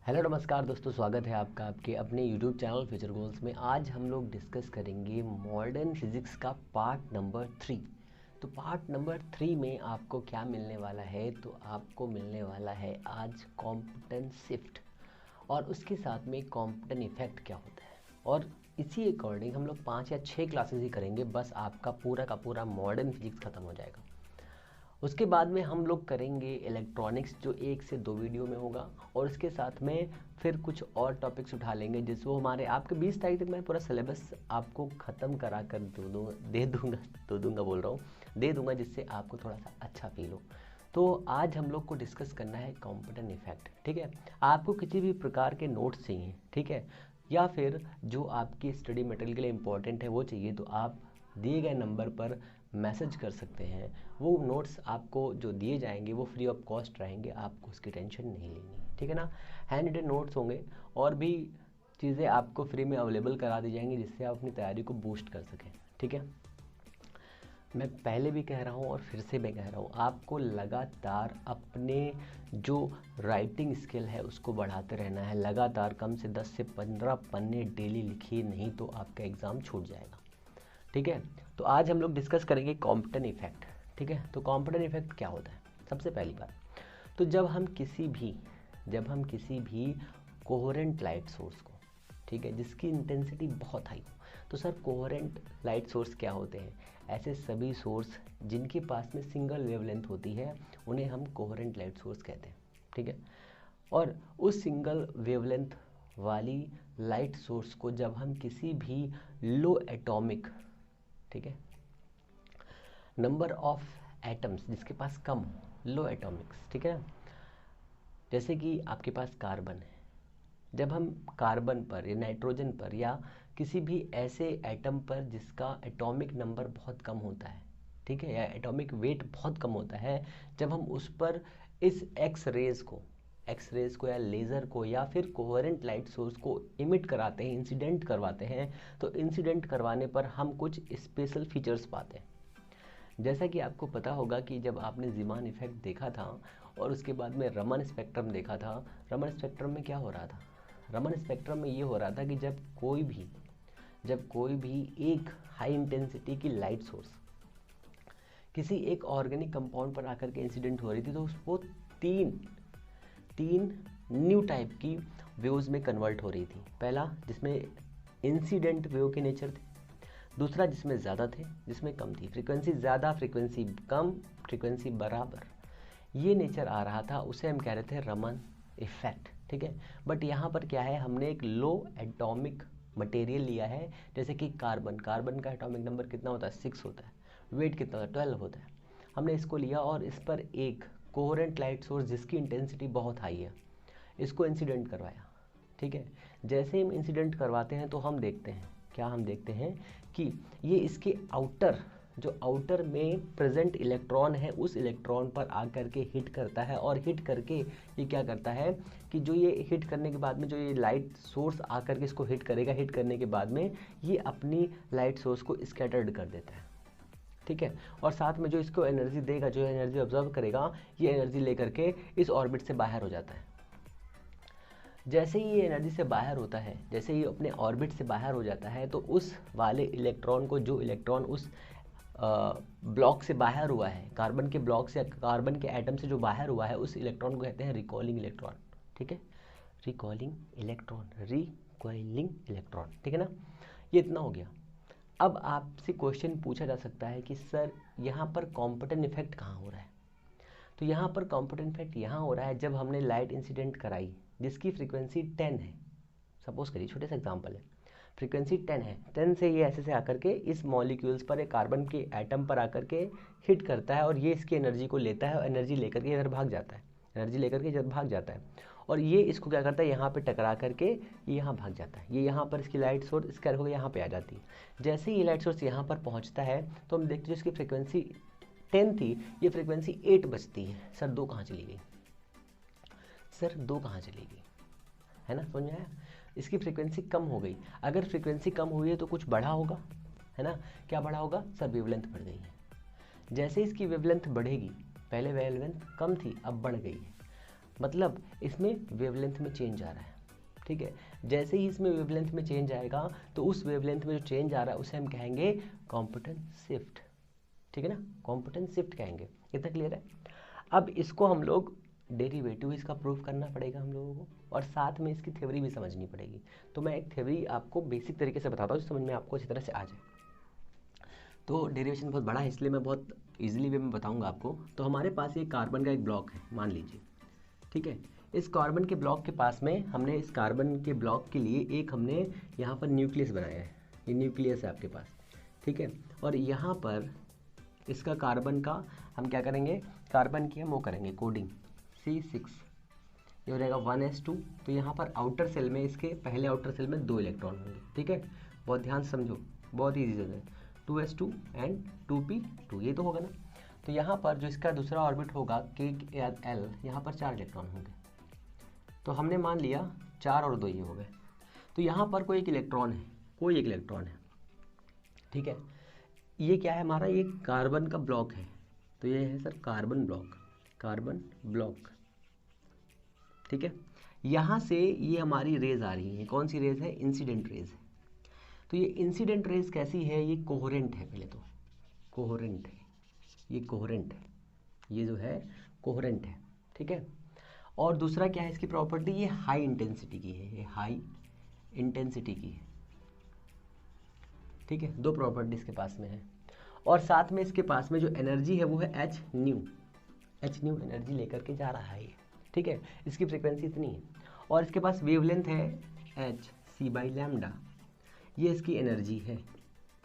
Hello नमस्कार दोस्तों, स्वागत है आपका आपके अपने यूट्यूब चैनल फ्यूचर गोल्स में। आज हम लोग डिस्कस करेंगे मॉडर्न फिजिक्स का पार्ट नंबर 3। तो पार्ट नंबर 3 में आपको क्या मिलने वाला है? तो आपको मिलने वाला है आज कॉम्पिटन शिफ्ट और उसके साथ में कॉम्पिटन इफेक्ट क्या होता है। और इसी अकॉर्डिंग हम लोग 5 या 6 क्लासेस ही करेंगे, बस आपका पूरा का पूरा मॉडर्न फिजिक्स ख़त्म हो जाएगा। उसके बाद में हम लोग करेंगे इलेक्ट्रॉनिक्स, जो 1 से 2 वीडियो में होगा, और उसके साथ में फिर कुछ और टॉपिक्स उठा लेंगे जिसको हमारे आपके 20 तारीख तक मैं पूरा सिलेबस आपको ख़त्म करा कर दे दूँगा जिससे आपको थोड़ा सा अच्छा फील हो। तो आज हम लोग को डिस्कस करना है कॉम्पिटन इफेक्ट, ठीक है। आपको किसी भी प्रकार के नोट्स चाहिए, ठीक है, या फिर जो आपकी स्टडी मटेरियल के लिए इम्पोर्टेंट है वो चाहिए, तो आप दिए गए नंबर पर मैसेज कर सकते हैं। वो नोट्स आपको जो दिए जाएंगे वो फ्री ऑफ कॉस्ट रहेंगे, आपको उसकी टेंशन नहीं लेनी, ठीक है ना। हैंड रिटन नोट्स होंगे और भी चीज़ें आपको फ्री में अवेलेबल करा दी जाएंगी जिससे आप अपनी तैयारी को बूस्ट कर सकें, ठीक है। मैं पहले भी कह रहा हूँ और फिर से मैं कह रहा हूँ, आपको लगातार अपने जो राइटिंग स्किल है उसको बढ़ाते रहना है। लगातार कम से 10 से 15 पन्ने डेली लिखिए, नहीं तो आपका एग्ज़ाम छूट जाएगा, ठीक है। तो आज हम लोग डिस्कस करेंगे कॉम्पिटन इफेक्ट, ठीक है। तो कॉम्पिटन इफेक्ट क्या होता है? सबसे पहली बात तो जब हम किसी भी कोहेरेंट लाइट सोर्स को, ठीक है, जिसकी इंटेंसिटी बहुत हाई हो, तो सर कोहेरेंट लाइट सोर्स क्या होते हैं? ऐसे सभी सोर्स जिनके पास में सिंगल वेवलेंथ होती है उन्हें हम कोहेरेंट लाइट सोर्स कहते हैं, ठीक है। और उस सिंगल वेवलेंथ वाली लाइट सोर्स को जब हम किसी भी लो एटॉमिक, ठीक है, नंबर ऑफ एटम्स जिसके पास कम हो, लो एटॉमिक्स, ठीक है, जैसे कि आपके पास कार्बन है, जब हम कार्बन पर या नाइट्रोजन पर या किसी भी ऐसे एटम पर जिसका एटॉमिक नंबर बहुत कम होता है, ठीक है, या एटॉमिक वेट बहुत कम होता है, जब हम उस पर इस एक्स रेज को या लेज़र को या फिर कोहेरेंट लाइट सोर्स को इमिट कराते हैं, इंसिडेंट करवाते हैं, तो इंसिडेंट करवाने पर हम कुछ स्पेशल फीचर्स पाते हैं। जैसा कि आपको पता होगा कि जब आपने ज़ीमान इफेक्ट देखा था और उसके बाद में रमन स्पेक्ट्रम देखा था, रमन स्पेक्ट्रम में क्या हो रहा था? रमन स्पेक्ट्रम में ये हो रहा था कि जब कोई भी एक हाई इंटेंसिटी की लाइट सोर्स किसी एक ऑर्गेनिक कंपाउंड पर आकर के इंसिडेंट हो रही थी, तो वो तीन न्यू टाइप की वेव्स में कन्वर्ट हो रही थी। पहला जिसमें इंसिडेंट वेव के नेचर थे, दूसरा जिसमें ज़्यादा थे, जिसमें कम थी, फ्रीक्वेंसी ज़्यादा, फ्रीक्वेंसी कम, फ्रीक्वेंसी बराबर, ये नेचर आ रहा था, उसे हम कह रहे थे रमन इफेक्ट, ठीक है। बट यहाँ पर क्या है, हमने एक लो एटॉमिक मटेरियल लिया है, जैसे कि कार्बन का एटॉमिक नंबर कितना होता है? 6 होता है। वेट कितना होता है? 12 होता है। हमने इसको लिया और इस पर एक कोहेरेंट लाइट सोर्स जिसकी इंटेंसिटी बहुत हाई है, इसको इंसिडेंट करवाया, ठीक है। जैसे ही हम इंसिडेंट करवाते हैं तो हम देखते हैं कि ये इसके आउटर में प्रेजेंट इलेक्ट्रॉन है, उस इलेक्ट्रॉन पर आकर के हिट करता है, और हिट करके ये क्या करता है कि जो ये हिट करने के बाद में जो ये लाइट सोर्स आकर के इसको हिट करेगा, हिट करने के बाद में ये अपनी लाइट सोर्स को स्कैटर्ड कर देता है, ठीक है। और साथ में जो इसको एनर्जी देगा, जो एनर्जी ऑब्जर्व करेगा, ये एनर्जी लेकर के इस ऑर्बिट से बाहर हो जाता है। जैसे ही ये एनर्जी से बाहर होता है, जैसे ही अपने ऑर्बिट से बाहर हो जाता है, तो उस वाले इलेक्ट्रॉन को, जो इलेक्ट्रॉन उस ब्लॉक से बाहर हुआ है, कार्बन के ब्लॉक से, कार्बन के एटम से जो बाहर हुआ है, उस इलेक्ट्रॉन को कहते हैं रिकॉइलिंग इलेक्ट्रॉन, ठीक है। रिकॉइलिंग इलेक्ट्रॉन, ठीक है ना। ये इतना हो गया। अब आपसे क्वेश्चन पूछा जा सकता है कि सर यहाँ पर कॉम्पिटन इफेक्ट कहाँ हो रहा है? तो यहाँ पर कॉम्पिटन इफेक्ट यहाँ हो रहा है जब हमने लाइट इंसिडेंट कराई जिसकी फ्रीक्वेंसी 10 है। सपोज करिए, छोटे सा एग्जांपल है, फ्रीक्वेंसी 10 है, 10 से ये ऐसे आकर के इस मॉलिक्यूल्स पर, एक कार्बन के एटम पर आकर के हिट करता है, और ये इसकी एनर्जी को लेता है और एनर्जी लेकर के इधर भाग जाता है, और ये इसको क्या करता है, यहाँ पे टकरा करके ये यहाँ भाग जाता है, ये यहाँ पर इसकी लाइट सोर्स स्क्वायर होकर यहाँ पे आ जाती है। जैसे ही ये लाइट सोर्स यहाँ पर पहुँचता है तो हम देखते हैं इसकी फ्रीक्वेंसी 10 थी, ये फ्रीक्वेंसी 8 बजती है। सर 2 कहाँ चली गई? है ना, समझ में आया? इसकी फ्रीक्वेंसी कम हो गई। अगर फ्रीक्वेंसी कम हुई है तो कुछ बढ़ा होगा, है ना। क्या बढ़ा होगा? सर वेवलेंथ बढ़ गई है। जैसे इसकी वेवलेंथ बढ़ेगी, पहले वेवलेंथ कम थी, अब बढ़ गई है, मतलब इसमें वेवलेंथ में चेंज आ रहा है, ठीक है। जैसे ही इसमें वेवलेंथ में चेंज आएगा तो उस वेवलेंथ में जो चेंज आ रहा है उसे हम कहेंगे कॉम्पिटेंस शिफ्ट, ठीक है ना, कॉम्पिटेंस शिफ्ट कहेंगे। इतना क्लियर है। अब इसको हम लोग डेरिवेटिव इसका प्रूव करना पड़ेगा हम लोगों को, और साथ में इसकी थ्योरी भी समझनी पड़ेगी। तो मैं एक थ्योरी आपको बेसिक तरीके से बताता हूँ, समझ में आपको अच्छी तरह से आ जाए। तो डेरिवेशन बहुत बड़ा है, इसलिए मैं बहुत ईजिली वे में बताऊंगा आपको। तो हमारे पास ये कार्बन का एक ब्लॉक है मान लीजिए, ठीक है। इस कार्बन के ब्लॉक के पास में हमने इस कार्बन के ब्लॉक के लिए एक हमने यहाँ पर न्यूक्लियस बनाया है, ये न्यूक्लियस है आपके पास, ठीक है। और यहाँ पर इसका कार्बन का हम क्या करेंगे, कार्बन की हम वो करेंगे कोडिंग C6, ये हो जाएगा 1s2। तो यहाँ पर आउटर सेल में, इसके पहले आउटर सेल में 2 इलेक्ट्रॉन होंगे, ठीक है। बहुत ध्यान समझो, बहुत ईजी चीज़ है, 2s2 एंड 2p2, ये तो होगा ना। तो यहाँ पर जो इसका दूसरा ऑर्बिट होगा KL, यहाँ पर 4 इलेक्ट्रॉन होंगे। तो हमने मान लिया 4 और 2 ये हो गए। तो यहाँ पर कोई एक इलेक्ट्रॉन है, कोई एक इलेक्ट्रॉन है, ठीक है। ये क्या है हमारा, ये कार्बन का ब्लॉक है। तो ये है sir carbon block, carbon block, ठीक है। यहाँ से ये हमारी रेज आ रही है, कौन सी रेज है, इंसिडेंट रेज है। तो ये इंसिडेंट रेज कैसी है, ये कोहेरेंट है, पहले तो कोहेरेंट है, ये कोहेरेंट है, ये जो है कोहेरेंट है, ठीक है। और दूसरा क्या है इसकी प्रॉपर्टी, ये हाई इंटेंसिटी की है, ये हाई इंटेंसिटी की है, ठीक है। 2 प्रॉपर्टी इसके पास में है। और साथ में इसके पास में जो एनर्जी है वो है एच न्यू एनर्जी लेकर के जा रहा है ये, ठीक है। इसकी फ्रीक्वेंसी इतनी है। और इसके पास वेवलेंथ है hc/λ, ये इसकी एनर्जी है,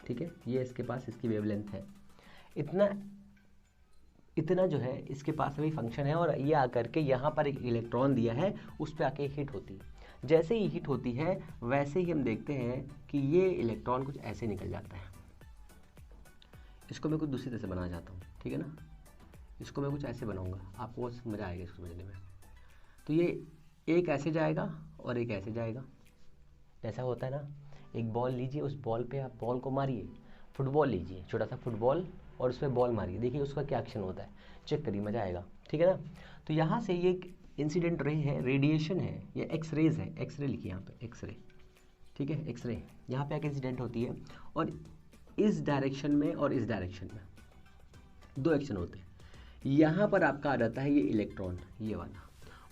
ठीक है। ये इसके पास इसकी वेवलेंथ है। इतना जो है इसके पास अभी फंक्शन है। और ये आकर के यहाँ पर एक इलेक्ट्रॉन दिया है, उस पर आके हिट होती है। जैसे ही हिट होती है वैसे ही हम देखते हैं कि ये इलेक्ट्रॉन कुछ ऐसे निकल जाता है। इसको मैं कुछ दूसरी तरह से बनाना चाहता हूँ, ठीक है ना। इसको मैं कुछ ऐसे बनाऊंगा, आपको मज़ा आएगा इसको समझने में। तो ये एक ऐसे जाएगा और एक ऐसे जाएगा, ऐसा होता है ना। एक बॉल लीजिए, उस बॉल पे आप बॉल को मारिए, फुटबॉल लीजिए, छोटा सा फुटबॉल, और उस पर बॉल मारिए, देखिए उसका क्या एक्शन होता है, चेक करिए, मज़ा आएगा, ठीक है ना। तो यहाँ से ये एक इंसिडेंट रे है, रेडिएशन है, ये एक्सरेज है, एक्सरे लिखिए यहाँ पे, एक्सरे, ठीक है। एक्सरे यहाँ पे आके इंसिडेंट होती है, और इस डायरेक्शन में और इस डायरेक्शन में 2 एक्शन होते हैं। यहाँ पर आपका आ जाता है ये इलेक्ट्रॉन, ये वाला,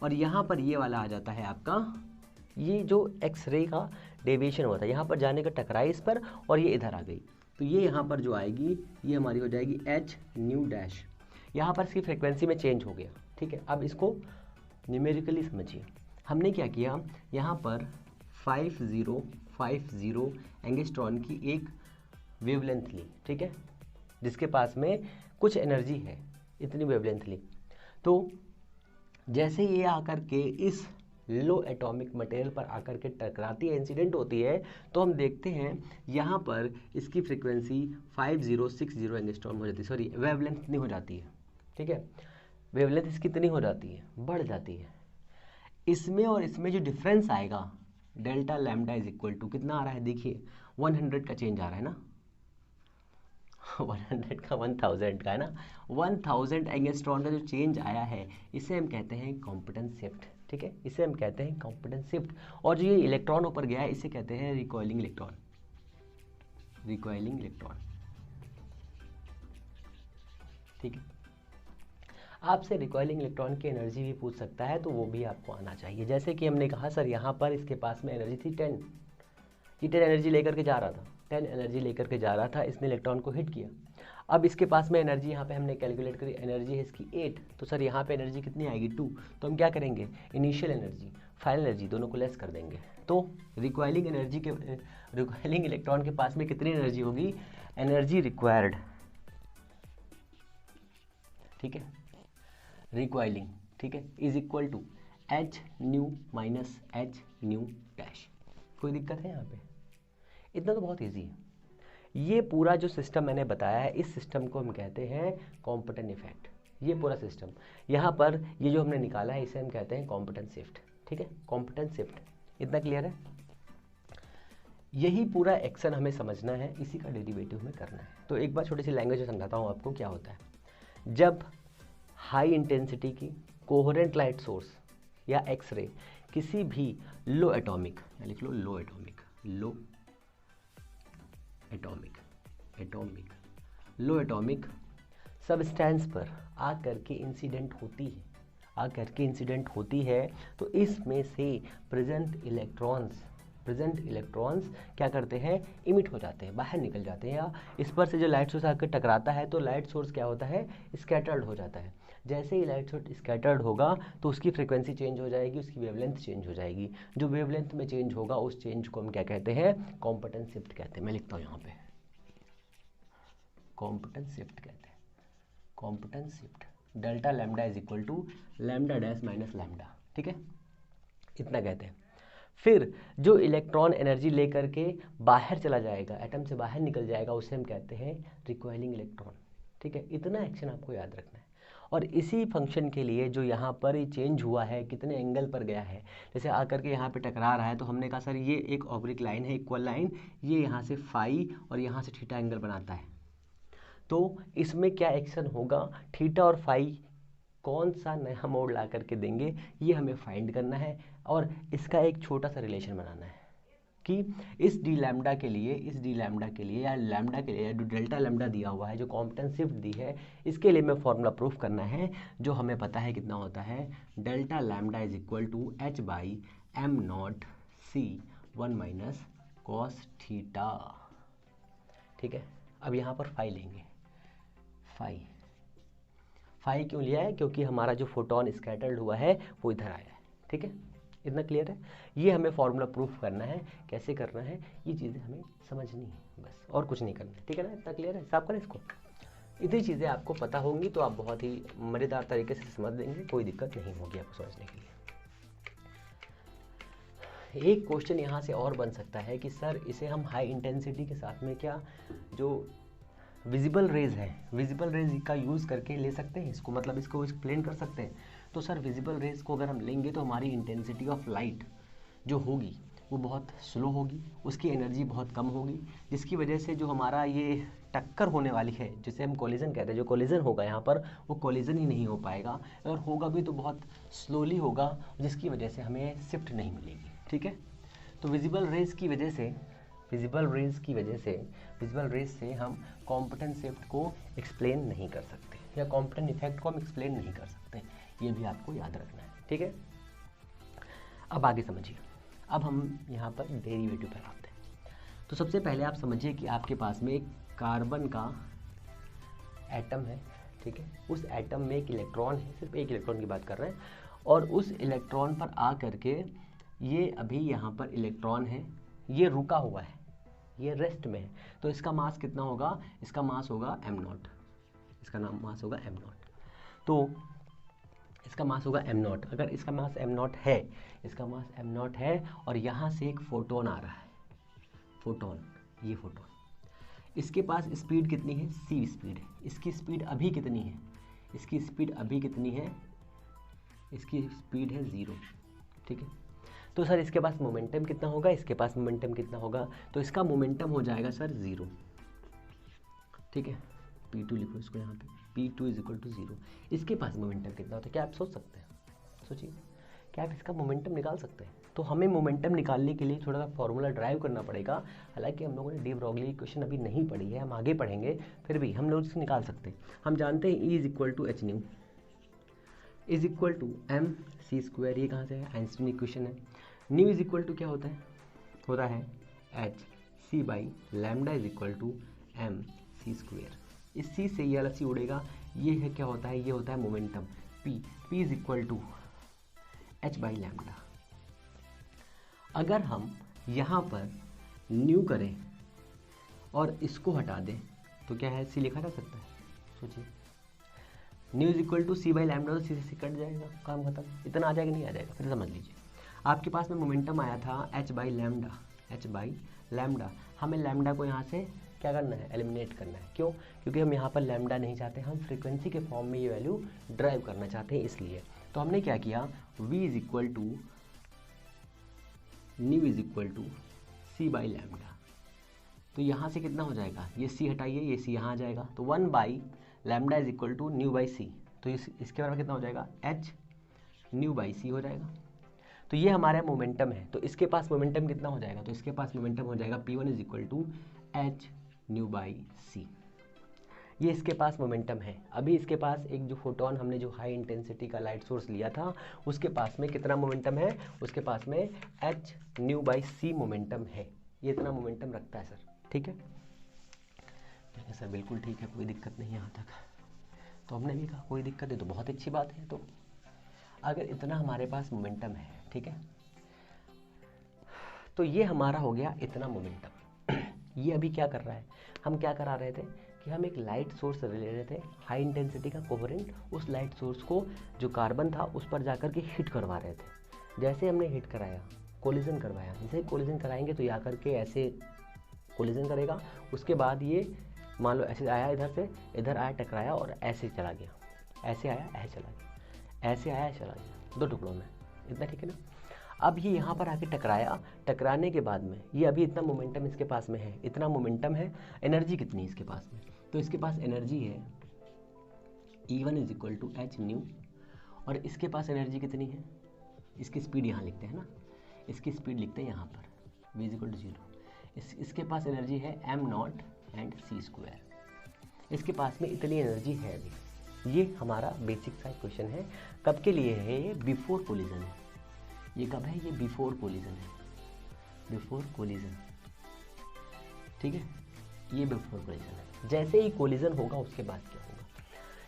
और यहाँ पर ये वाला आ जाता है आपका, ये जो एक्सरे का डेविएशन होता है, यहाँ पर जाने का टकराई इस पर, और ये इधर आ गई। तो ये यहाँ पर जो आएगी ये हमारी हो जाएगी h⁻। यहाँ पर इसकी फ्रिक्वेंसी में चेंज हो गया, ठीक है। अब इसको न्यूमेरिकली समझिए। हमने क्या किया, यहाँ पर 5050 एंगस्ट्रॉन की एक वेवलेंथ ली, ठीक है, जिसके पास में कुछ एनर्जी है, इतनी वेवलेंथ ली। तो जैसे ये आकर के इस लो एटॉमिक मटेरियल पर आकर के टकराती है, इंसिडेंट होती है, तो हम देखते हैं यहाँ पर इसकी फ्रीक्वेंसी 5060 एंगस्ट्रॉन हो जाती है, सॉरी वेवलेंथ इतनी हो जाती है, ठीक है। वेवलेंथ इसकी इतनी हो जाती है, बढ़ जाती है। इसमें और इसमें जो डिफरेंस आएगा, delta lambda is equal to कितना आ रहा है, देखिए 100 का चेंज आ रहा है ना, 100 का 1000 का है ना, 1000 एंगस्ट्रॉन का जो चेंज आया है, इसे हम कहते हैं कॉम्पिटेंस शिफ्ट, ठीक है, इसे हम कहते हैं कॉम्पिटेंस शिफ्ट। और जो ये इलेक्ट्रॉन ऊपर गया है, इसे कहते हैं रिकॉइलिंग इलेक्ट्रॉन, रिकॉइलिंग इलेक्ट्रॉन, ठीक है। आपसे रिकॉइलिंग इलेक्ट्रॉन की एनर्जी भी पूछ सकता है, तो वो भी आपको आना चाहिए। जैसे कि हमने कहा सर यहाँ पर इसके पास में एनर्जी थी 10, ये 10 एनर्जी लेकर के जा रहा था, 10 एनर्जी लेकर के जा रहा था, इसने इलेक्ट्रॉन को हिट किया। अब इसके पास में एनर्जी यहाँ पे हमने कैलकुलेट करी, एनर्जी है इसकी 8, तो सर यहाँ पे एनर्जी कितनी आएगी 2। तो हम क्या करेंगे, इनिशियल एनर्जी फाइनल एनर्जी दोनों को लेस कर देंगे। तो रिकॉइलिंग एनर्जी के, रिकॉइलिंग इलेक्ट्रॉन के पास में कितनी एनर्जी होगी, एनर्जी रिक्वायर्ड, ठीक है, रिकॉइलिंग, ठीक है, is equal to h⁻ minus h⁻डैश। कोई दिक्कत है यहाँ पे, इतना तो बहुत इजी है। ये पूरा जो सिस्टम मैंने बताया है, इस सिस्टम को हम कहते हैं कॉम्पिटेंट इफेक्ट। ये पूरा सिस्टम यहाँ पर ये जो हमने निकाला है, इसे हम कहते हैं कॉम्पिटेंट शिफ्ट, ठीक है, कॉम्पिटेंट शिफ्ट। इतना क्लियर है। यही पूरा एक्शन हमें समझना है, इसी का डेरिवेटिव हमें करना है। तो एक बार छोटी सी लैंग्वेज में समझाता हूँ आपको क्या होता है। जब हाई इंटेंसिटी की कोहेरेंट लाइट सोर्स या एक्सरे किसी भी लो एटॉमिक, लिख लो लो एटॉमिक सबस्टेंस पर आकर के इंसिडेंट होती है, तो इसमें से प्रेजेंट इलेक्ट्रॉन्स क्या करते हैं, इमिट हो जाते हैं, बाहर निकल जाते हैं, या इस पर से जो लाइट सोर्स आकर टकराता है तो लाइट सोर्स क्या होता है, स्कैटर्ड हो जाता है। जैसे ही लाइट सोर्स स्कैटर्ड होगा तो उसकी फ्रीक्वेंसी चेंज हो जाएगी, उसकी वेवलेंथ चेंज हो जाएगी। जो वेवलेंथ में चेंज होगा उस चेंज को हम क्या कहते हैं, कॉम्पिटेंस शिफ्ट कहते हैं। मैं लिखता हूँ यहाँ पे कॉम्पिटेंस शिफ्ट कहते हैं, competence shift. Delta lambda is equal to lambda dash minus lambda, ठीक है, इतना कहते हैं। फिर जो इलेक्ट्रॉन एनर्जी लेकर के बाहर चला जाएगा, एटम से बाहर निकल जाएगा, उसे हम कहते हैं रिकॉइलिंग इलेक्ट्रॉन, ठीक है। इतना एक्शन आपको याद रखना है। और इसी फंक्शन के लिए जो यहाँ पर ये चेंज हुआ है, कितने एंगल पर गया है, जैसे आकर के यहाँ पे टकरा रहा है तो हमने कहा सर ये एक ऑब्लिक लाइन है, इक्वल लाइन, ये यहाँ से फाई और यहाँ से थीटा एंगल बनाता है। तो इसमें क्या एक्शन होगा, थीटा और फाई कौन सा नया मोड ला करके देंगे, ये हमें फाइंड करना है। और इसका एक छोटा सा रिलेशन बनाना है कि इस डी लैम्डा के लिए या लैम्डा के लिए जो डेल्टा लैम्डा दिया हुआ है, जो कॉम्पिटेंस शिफ्ट दी है, इसके लिए मैं फॉर्मूला प्रूफ करना है, जो हमें पता है कितना होता है, delta lambda is equal to h by m naught c 1 minus cos theta, ठीक है। अब यहाँ पर फाई लेंगे, फाई क्यों लिया है, क्योंकि हमारा जो फोटोन स्कैटर्ड हुआ है वो इधर आया है, ठीक है, इतना क्लियर है। ये हमें फॉर्मूला प्रूफ करना है, कैसे करना है ये चीज़ें हमें समझनी है, बस और कुछ नहीं करना है, ठीक है ना, इतना क्लियर है। साफ करें इसको, इतनी चीज़ें आपको पता होंगी तो आप बहुत ही मज़ेदार तरीके से समझ लेंगे, कोई दिक्कत नहीं होगी आपको समझने के लिए। एक क्वेश्चन यहाँ से और बन सकता है कि सर इसे हम हाई इंटेंसिटी के साथ में क्या जो विजिबल रेज है, विजिबल रेज का यूज़ करके ले सकते हैं इसको, मतलब इसको एक्सप्लेन कर सकते हैं। तो सर विजिबल रेज को अगर हम लेंगे तो हमारी इंटेंसिटी ऑफ लाइट जो होगी वो बहुत स्लो होगी, उसकी एनर्जी बहुत कम होगी, जिसकी वजह से जो हमारा ये टक्कर होने वाली है, जिसे हम कोलिजन कहते हैं, जो कोलिजन होगा यहाँ पर वो कोलिजन ही नहीं हो पाएगा, अगर होगा भी तो बहुत स्लोली होगा, जिसकी वजह से हमें शिफ्ट नहीं मिलेगी, ठीक है। तो विजिबल रेज से हम कॉम्पिटेंस शिफ्ट को एक्सप्लेन नहीं कर सकते, या कॉम्पिटेंट इफेक्ट को हम एक्सप्लेन नहीं कर सकते, ये भी आपको याद रखना है, ठीक है। अब आगे समझिए, अब हम यहाँ पर डेरिवेटिव पर आते हैं। तो सबसे पहले आप समझिए कि आपके पास में एक कार्बन का एटम है, ठीक है, उस एटम में एक इलेक्ट्रॉन है, सिर्फ एक इलेक्ट्रॉन की बात कर रहे हैं, और उस इलेक्ट्रॉन पर आ करके ये अभी यहाँ पर इलेक्ट्रॉन है, ये रुका हुआ है, ये रेस्ट में है, तो इसका मास कितना होगा, इसका मास होगा m0, इसका नाम मास होगा m0। तो इसका मास होगा m0, अगर इसका मास m0 है, इसका मास m0 है, और यहाँ से एक फोटोन आ रहा है, ये फोटोन, इसके पास स्पीड कितनी है, c स्पीड है, इसकी स्पीड अभी कितनी है, इसकी स्पीड है 0, ठीक है। तो सर इसके पास मोमेंटम कितना होगा, इसके पास मोमेंटम कितना होगा, तो इसका मोमेंटम हो जाएगा सर 0, ठीक है, P2 लिखो इसको यहाँ पे, P2 इज इक्वल टू 0। इसके पास मोमेंटम कितना होता है, क्या आप सोच सकते हैं, सोचिए, क्या आप इसका मोमेंटम निकाल सकते हैं। तो हमें मोमेंटम निकालने के लिए थोड़ा सा फॉर्मूला ड्राइव करना पड़ेगा, हालांकि हम लोगों ने डी ब्रॉगली इक्वेशन अभी नहीं पढ़ी है, हम आगे पढ़ेंगे, फिर भी हम लोग इसको निकाल सकते हैं। हम जानते हैं E is equal to H nu is equal to m c square, ये कहाँ से है, आइंस्टीन इक्वेशन है। न्यू इज इक्वल टू क्या होता है h c by lambda is equal to m c square. इस सी से ये वाला सी उड़ेगा, ये है क्या होता है, ये होता है momentum p is equal to h by lambda. अगर हम यहाँ पर न्यू करें और इसको हटा दें तो क्या है, सी लिखा जा सकता है, सोचिए, nu is equal to C by lambda, तो सी से कट जाएगा, काम खत्म। इतना आ जाएगा, नहीं आ जाएगा, फिर समझ लीजिए, आपके पास में मोमेंटम आया था एच बाई लैम्डा, हमें लैम्डा को यहाँ से क्या करना है, एलिमिनेट करना है। क्यों, क्योंकि हम यहाँ पर लैम्डा नहीं चाहते, हम फ्रीक्वेंसी के फॉर्म में ये वैल्यू ड्राइव करना चाहते हैं, इसलिए तो हमने क्या किया, v is equal to nu is equal to C by lambda. तो यहाँ से कितना हो जाएगा, ये सी हटाइए, ये सी यहाँ आ जाएगा, तो 1 by lambda is equal to nu by c. तो इसके बारे में कितना हो जाएगा, एच न्यू बाई सी हो जाएगा। तो ये हमारा मोमेंटम है, तो इसके पास मोमेंटम कितना हो जाएगा, तो इसके पास मोमेंटम हो जाएगा P1 is equal to H nu by c. ये इसके पास मोमेंटम है। अभी इसके पास एक जो फोटोन हमने जो हाई इंटेंसिटी का लाइट सोर्स लिया था उसके पास में कितना मोमेंटम है, उसके पास में h nu by c momentum है। ये इतना मोमेंटम रखता है सर, ठीक है सर, बिल्कुल ठीक है, कोई दिक्कत नहीं यहाँ तक। तो हमने भी कहा कोई दिक्कत है तो बहुत अच्छी बात है। तो अगर इतना हमारे पास मोमेंटम है, ठीक है, तो ये हमारा हो गया इतना मोमेंटम। ये अभी क्या कर रहा है, हम क्या करा रहे थे कि हम एक लाइट सोर्स ले रहे थे हाई इंटेंसिटी का कोहेरेंट, उस लाइट सोर्स को जो कार्बन था उस पर जाकर के हिट करवा रहे थे। जैसे हमने हिट कराया, कोलिजन करवाया, जैसे कोलिजन कराएंगे तो या करके ऐसे कोलिजन करेगा, उसके बाद ये मान लो ऐसे आया, इधर से इधर आया, टकराया और ऐसे चला गया, ऐसे आया ऐसे चला गया, ऐसे आया ऐसे चला गया, दो टुकड़ों में, इतना ठीक है ना। अब ये यहाँ पर आके टकराया, टकराने के बाद में ये अभी इतना मोमेंटम इसके पास में है, इतना मोमेंटम है। एनर्जी कितनी है इसके पास में, तो इसके पास एनर्जी है E1 is equal to H nu, और इसके पास एनर्जी कितनी है, इसकी स्पीड यहाँ लिखते हैं ना, इसकी स्पीड लिखते हैं यहाँ पर v इज इक्वल टू 0। इसके पास एनर्जी है m naught and c square. इसके पास में इतनी एनर्जी है अभी। ये हमारा बेसिक सा क्वेश्चन है। कब के लिए है ये, बिफोर कोलिजन है। ये कब है, ये बिफोर कोलिजन है, बिफोर कोलिजन, ठीक है, ये बिफोर कोलिजन है। जैसे ही कोलिजन होगा उसके बाद क्या होगा,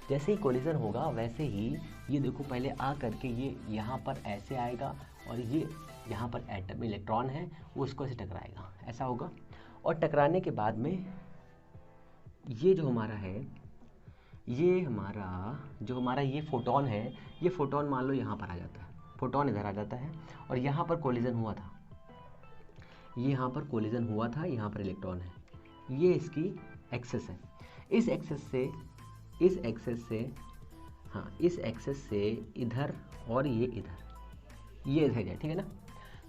जैसे ही कोलिजन होगा वैसे ही ये देखो पहले आ करके ये यहाँ पर ऐसे आएगा और ये यहाँ पर एटम इलेक्ट्रॉन है वो उसको ऐसे टकराएगा, ऐसा होगा। और टकराने के बाद में ये जो हमारा है, ये हमारा जो हमारा ये फोटोन है, ये फोटोन मान लो यहाँ पर आ जाता है, फोटोन इधर आ जाता है और यहाँ पर कोलिजन हुआ था, ये यहाँ पर कोलिजन हुआ था, यहाँ पर इलेक्ट्रॉन है, ये इसकी एक्सेस है। इस एक्सेस से इस एक्सेस से हाँ, इस एक्सेस से इधर और ये इधर, ये इधर गया, ठीक है ना।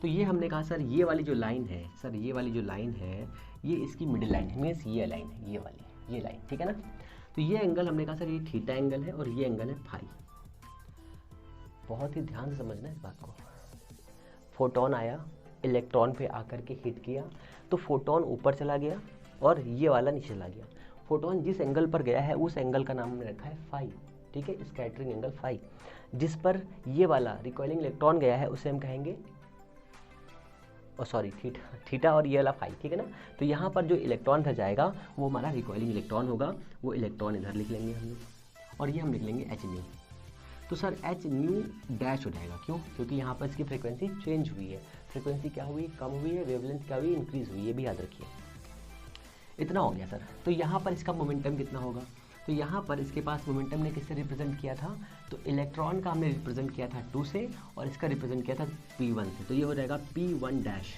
तो ये हमने कहा सर ये वाली जो लाइन है, सर ये वाली जो लाइन है ये इसकी मिडिल लाइन है, मीन्स ये लाइन है, ये वाली ये लाइन, ठीक है ना। तो ये एंगल हमने कहा सर ये थीटा एंगल है और ये एंगल है फाई। बहुत ही ध्यान से समझना इस बात को। फोटोन आया, इलेक्ट्रॉन पे आकर के हिट किया, तो फोटोन ऊपर चला गया और ये वाला नीचे चला गया। फोटोन जिस एंगल पर गया है उस एंगल का नाम हमने रखा है फाई, ठीक है, स्कैटरिंग एंगल फाई। जिस पर ये वाला रिकॉइलिंग इलेक्ट्रॉन गया है उसे हम कहेंगे सॉरी थीटा और ये वाला फाई, ठीक है ना। तो यहाँ पर जो इलेक्ट्रॉन इधर जाएगा वो हमारा रिकॉइलिंग इलेक्ट्रॉन होगा, वो इलेक्ट्रॉन इधर लिख लेंगे हम लोग, और ये हम लिख लेंगे एच न्यू। तो सर एच न्यू डैश हो जाएगा, क्यों, क्योंकि यहाँ पर इसकी फ्रीक्वेंसी चेंज हुई है, फ्रीक्वेंसी क्या हुई, कम हुई है, वेवलेंथ क्या हुई, इंक्रीज हुई है, ये भी याद रखिए। इतना हो गया सर। तो यहाँ पर इसका मोमेंटम कितना होगा, तो यहाँ पर इसके पास मोमेंटम ने किससे रिप्रेजेंट किया था, तो इलेक्ट्रॉन का हमने रिप्रेजेंट किया था 2 से और इसका रिप्रेजेंट किया था P1 से, तो ये हो जाएगा P1 डैश,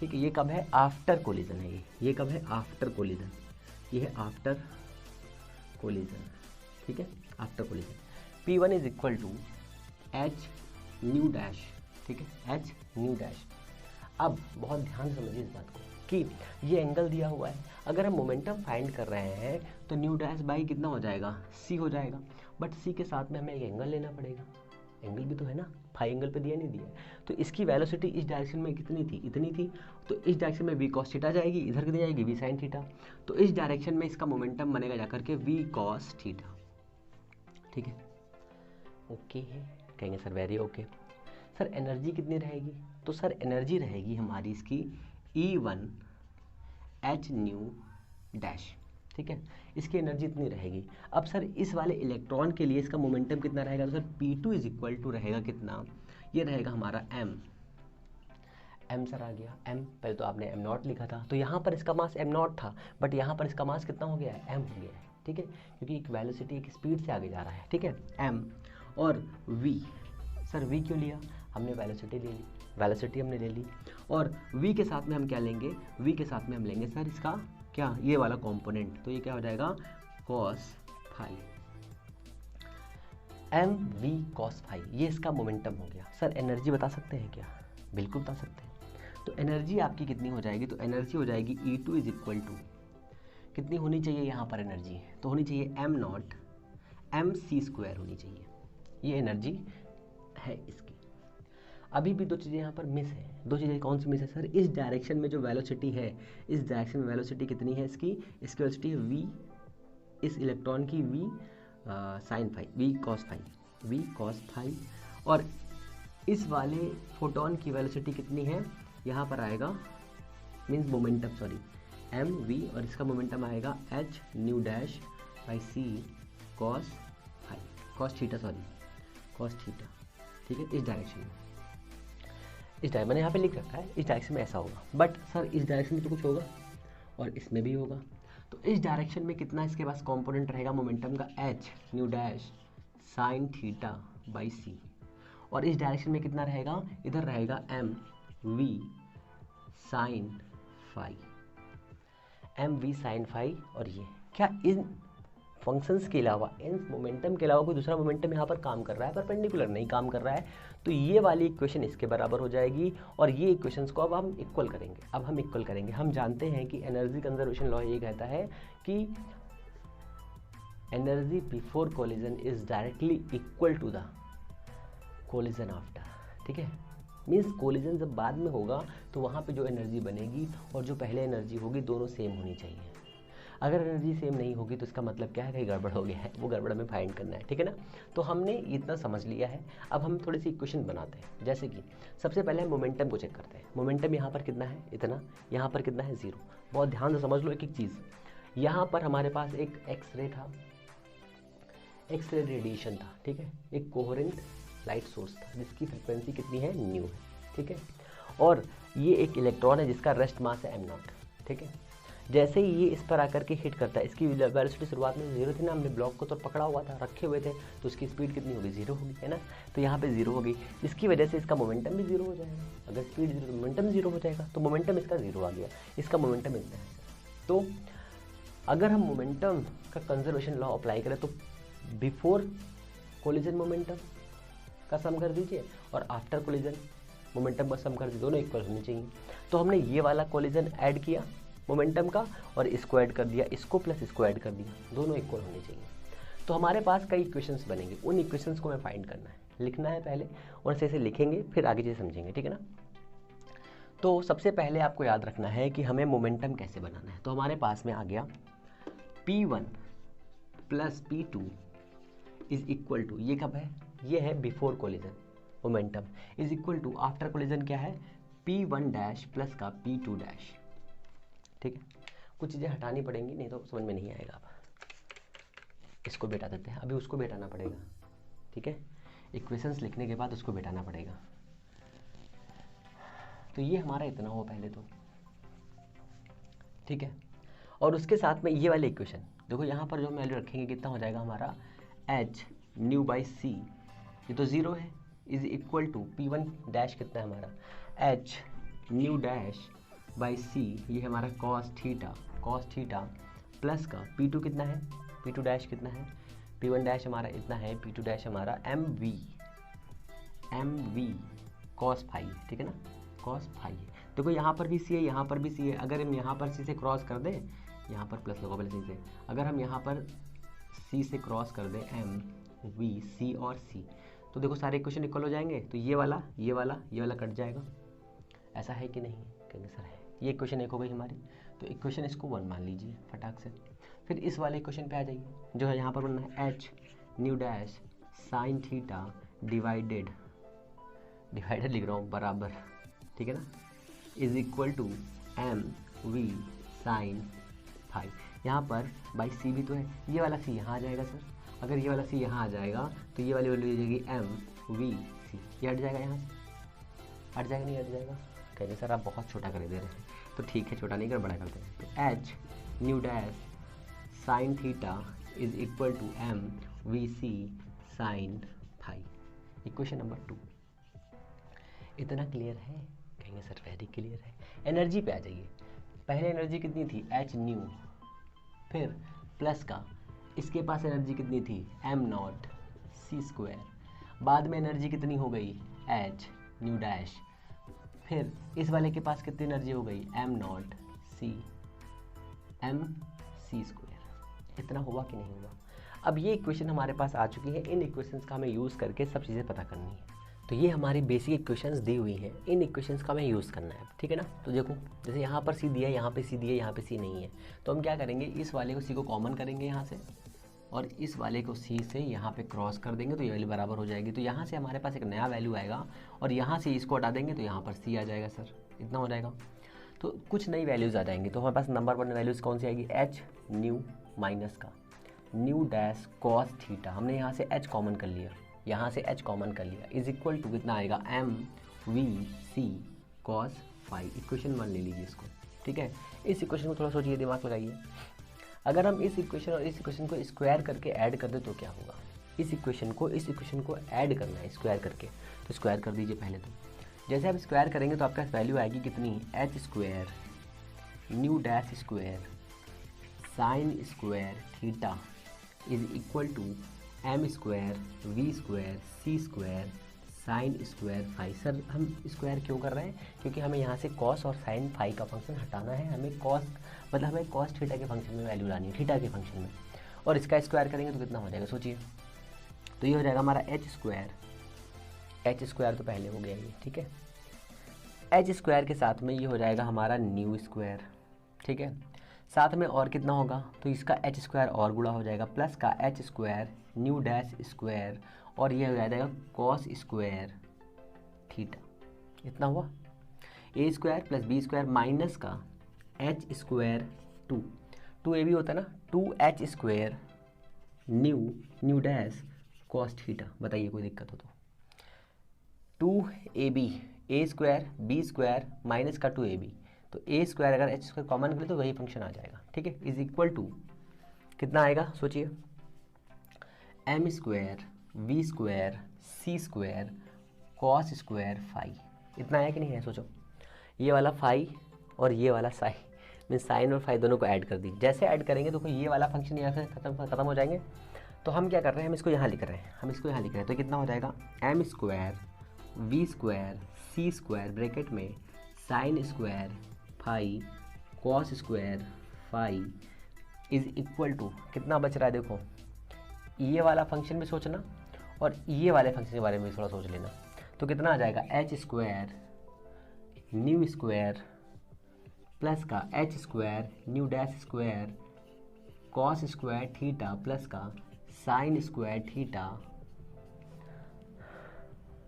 ठीक है। ये कब है, आफ्टर कोलिजन है ये कब है, आफ्टर कोलिजन, ये है आफ्टर कोलिजन, ठीक है, after collision. P1 is equal to H nu dash, ठीक है, एच न्यू डैश। अब बहुत ध्यान से समझिए इस बात को कि ये एंगल दिया हुआ है, अगर हम मोमेंटम फाइंड कर रहे हैं तो न्यू डैश बाई कितना हो जाएगा, सी हो जाएगा, बट सी के साथ में हमें एक एंगल लेना पड़ेगा, एंगल भी तो है ना, फाई एंगल पे दिया नहीं दिया। तो इसकी वेलोसिटी इस डायरेक्शन में कितनी थी, इतनी थी, तो इस डायरेक्शन में वी कॉस थीटा जाएगी, इधर कितनी जाएगी, वी साइन थीटा। तो इस डायरेक्शन में इसका मोमेंटम बनेगा जाकर के वी कॉस थीटा, ठीक है, ओके है, कहेंगे sir very okay. Sir energy कितनी रहेगी, तो सर एनर्जी रहेगी हमारी इसकी E1 एच न्यू डैश, ठीक है, इसकी एनर्जी इतनी रहेगी। अब सर इस वाले इलेक्ट्रॉन के लिए इसका मोमेंटम कितना रहेगा, तो sir P2 is equal to रहेगा कितना, ये रहेगा हमारा m सर आ गया m, पहले तो आपने m नॉट लिखा था, तो यहाँ पर इसका मास m नॉट था, बट यहाँ पर इसका मास कितना हो गया है, m हो गया है, ठीक है, क्योंकि एक वेलोसिटी एक स्पीड से आगे जा रहा है, ठीक है, m। और v, सर v क्यों लिया, हमने वेलोसिटी ले ली, वेलोसिटी हमने ले ली, और v के साथ में हम क्या लेंगे, v के साथ में हम लेंगे सर इसका क्या, ये वाला कंपोनेंट, तो ये क्या हो जाएगा cos phi, m v cos phi, ये इसका मोमेंटम हो गया। सर एनर्जी बता सकते हैं क्या, बिल्कुल बता सकते हैं। तो एनर्जी आपकी कितनी हो जाएगी, तो एनर्जी हो जाएगी E2 इज इक्वल टू कितनी होनी चाहिए यहाँ पर एनर्जी, तो होनी चाहिए m not m c square होनी चाहिए, ये एनर्जी है इसकी। अभी भी दो चीज़ें यहाँ पर मिस है। दो चीज़ें कौन सी मिस है सर? इस डायरेक्शन में जो वेलोसिटी है, इस डायरेक्शन में वेलोसिटी कितनी है इसकी वेलोसिटी है v, इस इलेक्ट्रॉन की v sine phi, v cos phi, और इस वाले फोटोन की वेलोसिटी कितनी है यहाँ पर आएगा, means momentum, sorry m v, और इसका मोमेंटम आएगा h nu dash by c cos phi, cos theta, ठीक है। इस डायरेक्शन में, मैंने यहाँ पे लिख रखा है इस डायरेक्शन में ऐसा होगा, बट सर इस डायरेक्शन में तो कुछ होगा और इसमें भी होगा। तो इस डायरेक्शन में कितना इसके पास कंपोनेंट रहेगा मोमेंटम का, h nu dash sine theta by c, और इस डायरेक्शन में कितना रहेगा, इधर रहेगा एम वी साइन फाई, और ये क्या इन फंक्शंस के अलावा, इन मोमेंटम के अलावा कोई दूसरा मोमेंटम यहाँ पर काम कर रहा है? परपेंडिकुलर नहीं काम कर रहा है, तो ये वाली इक्वेशन इसके बराबर हो जाएगी, और ये इक्वेशंस को अब हम इक्वल करेंगे। हम जानते हैं कि एनर्जी कंजर्वेशन लॉ ये कहता है कि energy before collision is directly equal to the collision after, ठीक है। मीन्स कोलिजन जब बाद में होगा तो वहाँ पे जो एनर्जी बनेगी और जो पहले एनर्जी होगी दोनों सेम होनी चाहिए। अगर एनर्जी सेम नहीं होगी तो इसका मतलब क्या है, कहीं गड़बड़ हो गया है, वो गड़बड़ हमें फाइंड करना है, ठीक है ना। तो हमने इतना समझ लिया है। अब हम थोड़ी सी इक्वेशन बनाते हैं, जैसे कि सबसे पहले हम मोमेंटम को चेक करते हैं। मोमेंटम यहाँ पर कितना है, इतना, यहाँ पर कितना है, 0। बहुत ध्यान से समझ लो एक एक चीज़। यहाँ पर हमारे पास एक एक्सरे था, एक्सरे रेडिएशन था, ठीक है, एक कोहेरेंट लाइट सोर्स था जिसकी फ्रिक्वेंसी कितनी है, न्यू है, ठीक है। और ये एक इलेक्ट्रॉन है जिसका रेस्ट मास है m0, ठीक है। जैसे ही ये इस पर आकर के हिट करता है, इसकी वेलोसिटी शुरुआत में 0 थी ना, हमने ब्लॉक को तो पकड़ा हुआ था, रखे हुए थे, तो इसकी स्पीड कितनी होगी, 0 होगी, है ना। तो यहाँ पे 0 हो गई, इसकी वजह से इसका मोमेंटम भी 0 हो जाएगा। अगर स्पीड 0 मोमेंटम 0 हो जाएगा, तो मोमेंटम इसका 0 आ गया, इसका मोमेंटम इतना है। तो अगर हम मोमेंटम का कंजर्वेशन लॉ अप्लाई करें तो बिफोर कोलिजन मोमेंटम का सम कर दीजिए और आफ्टर कोलिजन मोमेंटम का सम कर दीजिए, दोनों इक्वल होने चाहिए। तो हमने ये वाला कोलिजन ऐड किया मोमेंटम का और इसको ऐड कर दिया, इसको प्लस इसको ऐड कर दिया, दोनों इक्वल होने चाहिए। तो हमारे पास कई इक्वेशंस बनेंगे, उन इक्वेशंस को हमें फाइंड करना है, लिखना है पहले, और ऐसे लिखेंगे फिर आगे चीज़ें समझेंगे, ठीक है ना। तो सबसे पहले आपको याद रखना है कि हमें मोमेंटम कैसे बनाना है। तो हमारे पास में आ गया P1 plus P2 is equal to, ये कब है, ये है before collision momentum, is equal to after collision क्या है, P1 डैश प्लस का P2 डैश, ठीक है। कुछ चीज़ें हटानी पड़ेंगी, नहीं तो समझ में नहीं आएगा। अब इसको बैठा देते हैं, अभी उसको बैठाना पड़ेगा, ठीक है। इक्वेशंस लिखने के बाद उसको बैठाना पड़ेगा। तो ये हमारा इतना हो पहले तो, ठीक है। और उसके साथ में ये वाली इक्वेशन देखो, यहाँ पर जो हम वैल्यू रखेंगे कितना हो जाएगा हमारा, एच न्यू बाई सी, ये तो 0 है, is equal to P1 dash कितना है हमारा, H nu dash by c, ये है हमारा कॉस थीटा प्लस का P2 कितना है, P2 डैश कितना है, P1 डैश हमारा इतना है, P2 डैश हमारा एम वी कॉस फाई, ठीक है ना, कॉस फाई। देखो यहाँ पर भी सी है, यहाँ पर भी सी है, अगर हम यहाँ पर सी से क्रॉस कर दें, यहाँ पर प्लस लगा पहले सी से, अगर हम यहाँ पर सी से क्रॉस कर दें एम वी सी और सी, तो देखो सारे इक्वेशन इक्वल हो जाएंगे। तो ये वाला कट जाएगा, ऐसा है कि नहीं, कहेंगे सर है। ये इक्वेशन 1 हो गई हमारी, तो इक्वेशन इसको 1 मान लीजिए फटाक से। फिर इस वाले इक्वेशन पे आ जाइए, जो है यहाँ पर बनना है h nu dash sine theta divided लिख रहा हूँ बराबर, ठीक है ना, is equal to m v sine phi. यहाँ पर बाई सी भी तो है, ये वाला सी यहाँ आ जाएगा सर, अगर ये वाला सी यहाँ आ जाएगा तो ये वाली वैल्यू हो जाएगी एम वी सी, ये हट जाएगा, यहाँ से हट जाएगा, नहीं हट जाएगा, कहेंगे सर आप बहुत छोटा कर दे रहे हैं, तो ठीक है छोटा नहीं कर बड़ा करते हैं। तो h nu dash sine theta is equal to m v c sine phi, equation number 2। इतना क्लियर है, कहेंगे सर वेरी क्लियर है। एनर्जी पे आ जाइए, पहले एनर्जी कितनी थी, एच न्यू, फिर प्लस का इसके पास एनर्जी कितनी थी, m0 c², बाद में एनर्जी कितनी हो गई, एच न्यू डैश, फिर इस वाले के पास कितनी एनर्जी हो गई, m0 c²। इतना हुआ कि नहीं हुआ। अब ये इक्वेशन हमारे पास आ चुकी है, इन इक्वेशंस का हमें यूज़ करके सब चीज़ें पता करनी है। तो ये हमारी बेसिक इक्वेशंस दी हुई हैं, इन इक्वेशंस का हमें यूज़ करना है, ठीक है ना। तो देखो जैसे यहाँ पर सी दिया है, यहाँ पे सी दिया है, यहाँ पे सी नहीं है, तो हम क्या करेंगे, इस वाले को सी को कॉमन करेंगे यहाँ से, और इस वाले को सी से यहाँ पे क्रॉस कर देंगे तो ये वैल्यू बराबर हो जाएगी। तो यहाँ से हमारे पास एक नया वैल्यू आएगा, और यहाँ से इसको हटा देंगे तो यहाँ पर सी आ जाएगा सर, इतना हो जाएगा। तो कुछ नई वैल्यूज़ आ जाएंगी, तो हमारे पास नंबर 1 वैल्यूज़ कौन सी आएगी, एच न्यू माइनस का न्यू डैश कॉस थीटा, हमने यहाँ से एच कॉमन कर लिया, यहाँ से एच कॉमन कर लिया, इज इक्वल टू कितना आएगा, m v c cos phi. Equation 1 ले लीजिए इसको, ठीक है। इस इक्वेशन को थोड़ा सोचिए, दिमाग लगाइए। अगर हम इस इक्वेशन और इस इक्वेशन को स्क्वायर करके ऐड कर दे तो क्या होगा, इस इक्वेशन को ऐड करना है स्क्वायर करके, तो स्क्वायर कर दीजिए पहले। तो जैसे आप स्क्वायर करेंगे तो आपका वैल्यू आएगी कितनी, h square nu dash square sine square theta is equal to m square we square C square sine square phi. Sir हम स्क्वायर क्यों कर रहे हैं, क्योंकि हमें यहाँ से कॉस और साइन फाई का फंक्शन हटाना है, हमें कॉस मतलब हमें कॉस थीटा के फंक्शन में वैल्यू लानी है, थीटा के फंक्शन में, और इसका स्क्वायर करेंगे तो कितना हो जाएगा सोचिए। तो ये हो जाएगा हमारा एच स्क्वायर तो पहले हो गया ये, ठीक है। एच स्क्वायर के साथ में ये हो जाएगा हमारा न्यू स्क्वायर, ठीक है। साथ में और कितना होगा, तो इसका एच स्क्वायर और गुणा हो जाएगा, प्लस का h square nu dash square, और ये हो जाएगा कॉस स्क्वायर थीटा, इतना हुआ। A square plus b square minus का एच स्क्वायर टू ए भी होता है ना, 2h square nu dash cos theta. बताइए कोई दिक्कत हो तो, 2ab a square b square minus का 2ab, तो ए स्क्वायर अगर एच स्क्वायर कॉमन करें तो वही फंक्शन आ जाएगा, ठीक है। इज इक्वल टू कितना आएगा सोचिए, m square we square C square cos square phi, इतना है कि नहीं है सोचो। ये वाला फाई और ये वाला साई, मीन साइन और फाई दोनों को ऐड कर दी, जैसे ऐड करेंगे तो ये वाला फंक्शन यहाँ से खत्म हो जाएंगे। तो हम क्या कर रहे हैं, हम इसको यहाँ लिख रहे हैं, तो कितना हो जाएगा, m square we square C square bracket में sine square phi cos square phi is equal to कितना बच रहा है, देखो ये वाला फंक्शन में सोचना और ये वाले फंक्शन के बारे में भी थोड़ा सोच लेना। तो कितना आ जाएगा, h square nu square plus का h square nu dash square cos square theta plus का साइन स्क्वायर थीटा,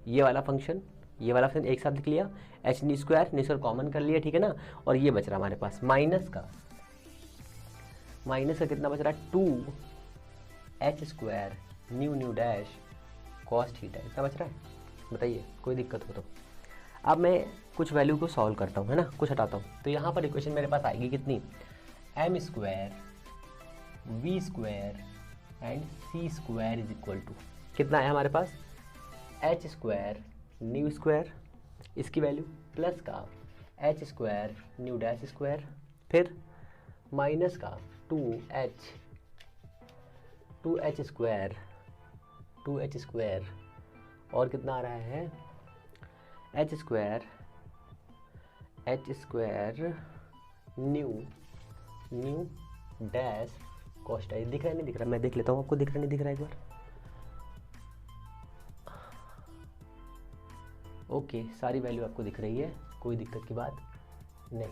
ये वाला फंक्शन एक साथ लिख लिया, एच न्यू स्क्वायर कॉमन कर लिया, ठीक है ना। और ये बच रहा हमारे पास माइनस का कितना बच रहा है, 2h square nu dash cos theta, इतना बच रहा है। बताइए कोई दिक्कत हो तो। अब मैं कुछ वैल्यू को सॉल्व करता हूँ, है ना, कुछ हटाता हूँ। तो यहाँ पर इक्वेशन मेरे पास आएगी कितनी, m square we square and c square is equal to कितना है हमारे पास, एच स्क्वायर न्यू स्क्वायर इसकी वैल्यू प्लस का h square nu dash square, फिर माइनस का 2h स्क्वायर और कितना आ रहा है, h square nu dash cos theta. दिख रहा है नहीं दिख रहा, मैं देख लेता हूँ, आपको दिख रहा नहीं दिख रहा एक बार। ओके सारी वैल्यू आपको दिख रही है, कोई दिक्कत की बात नहीं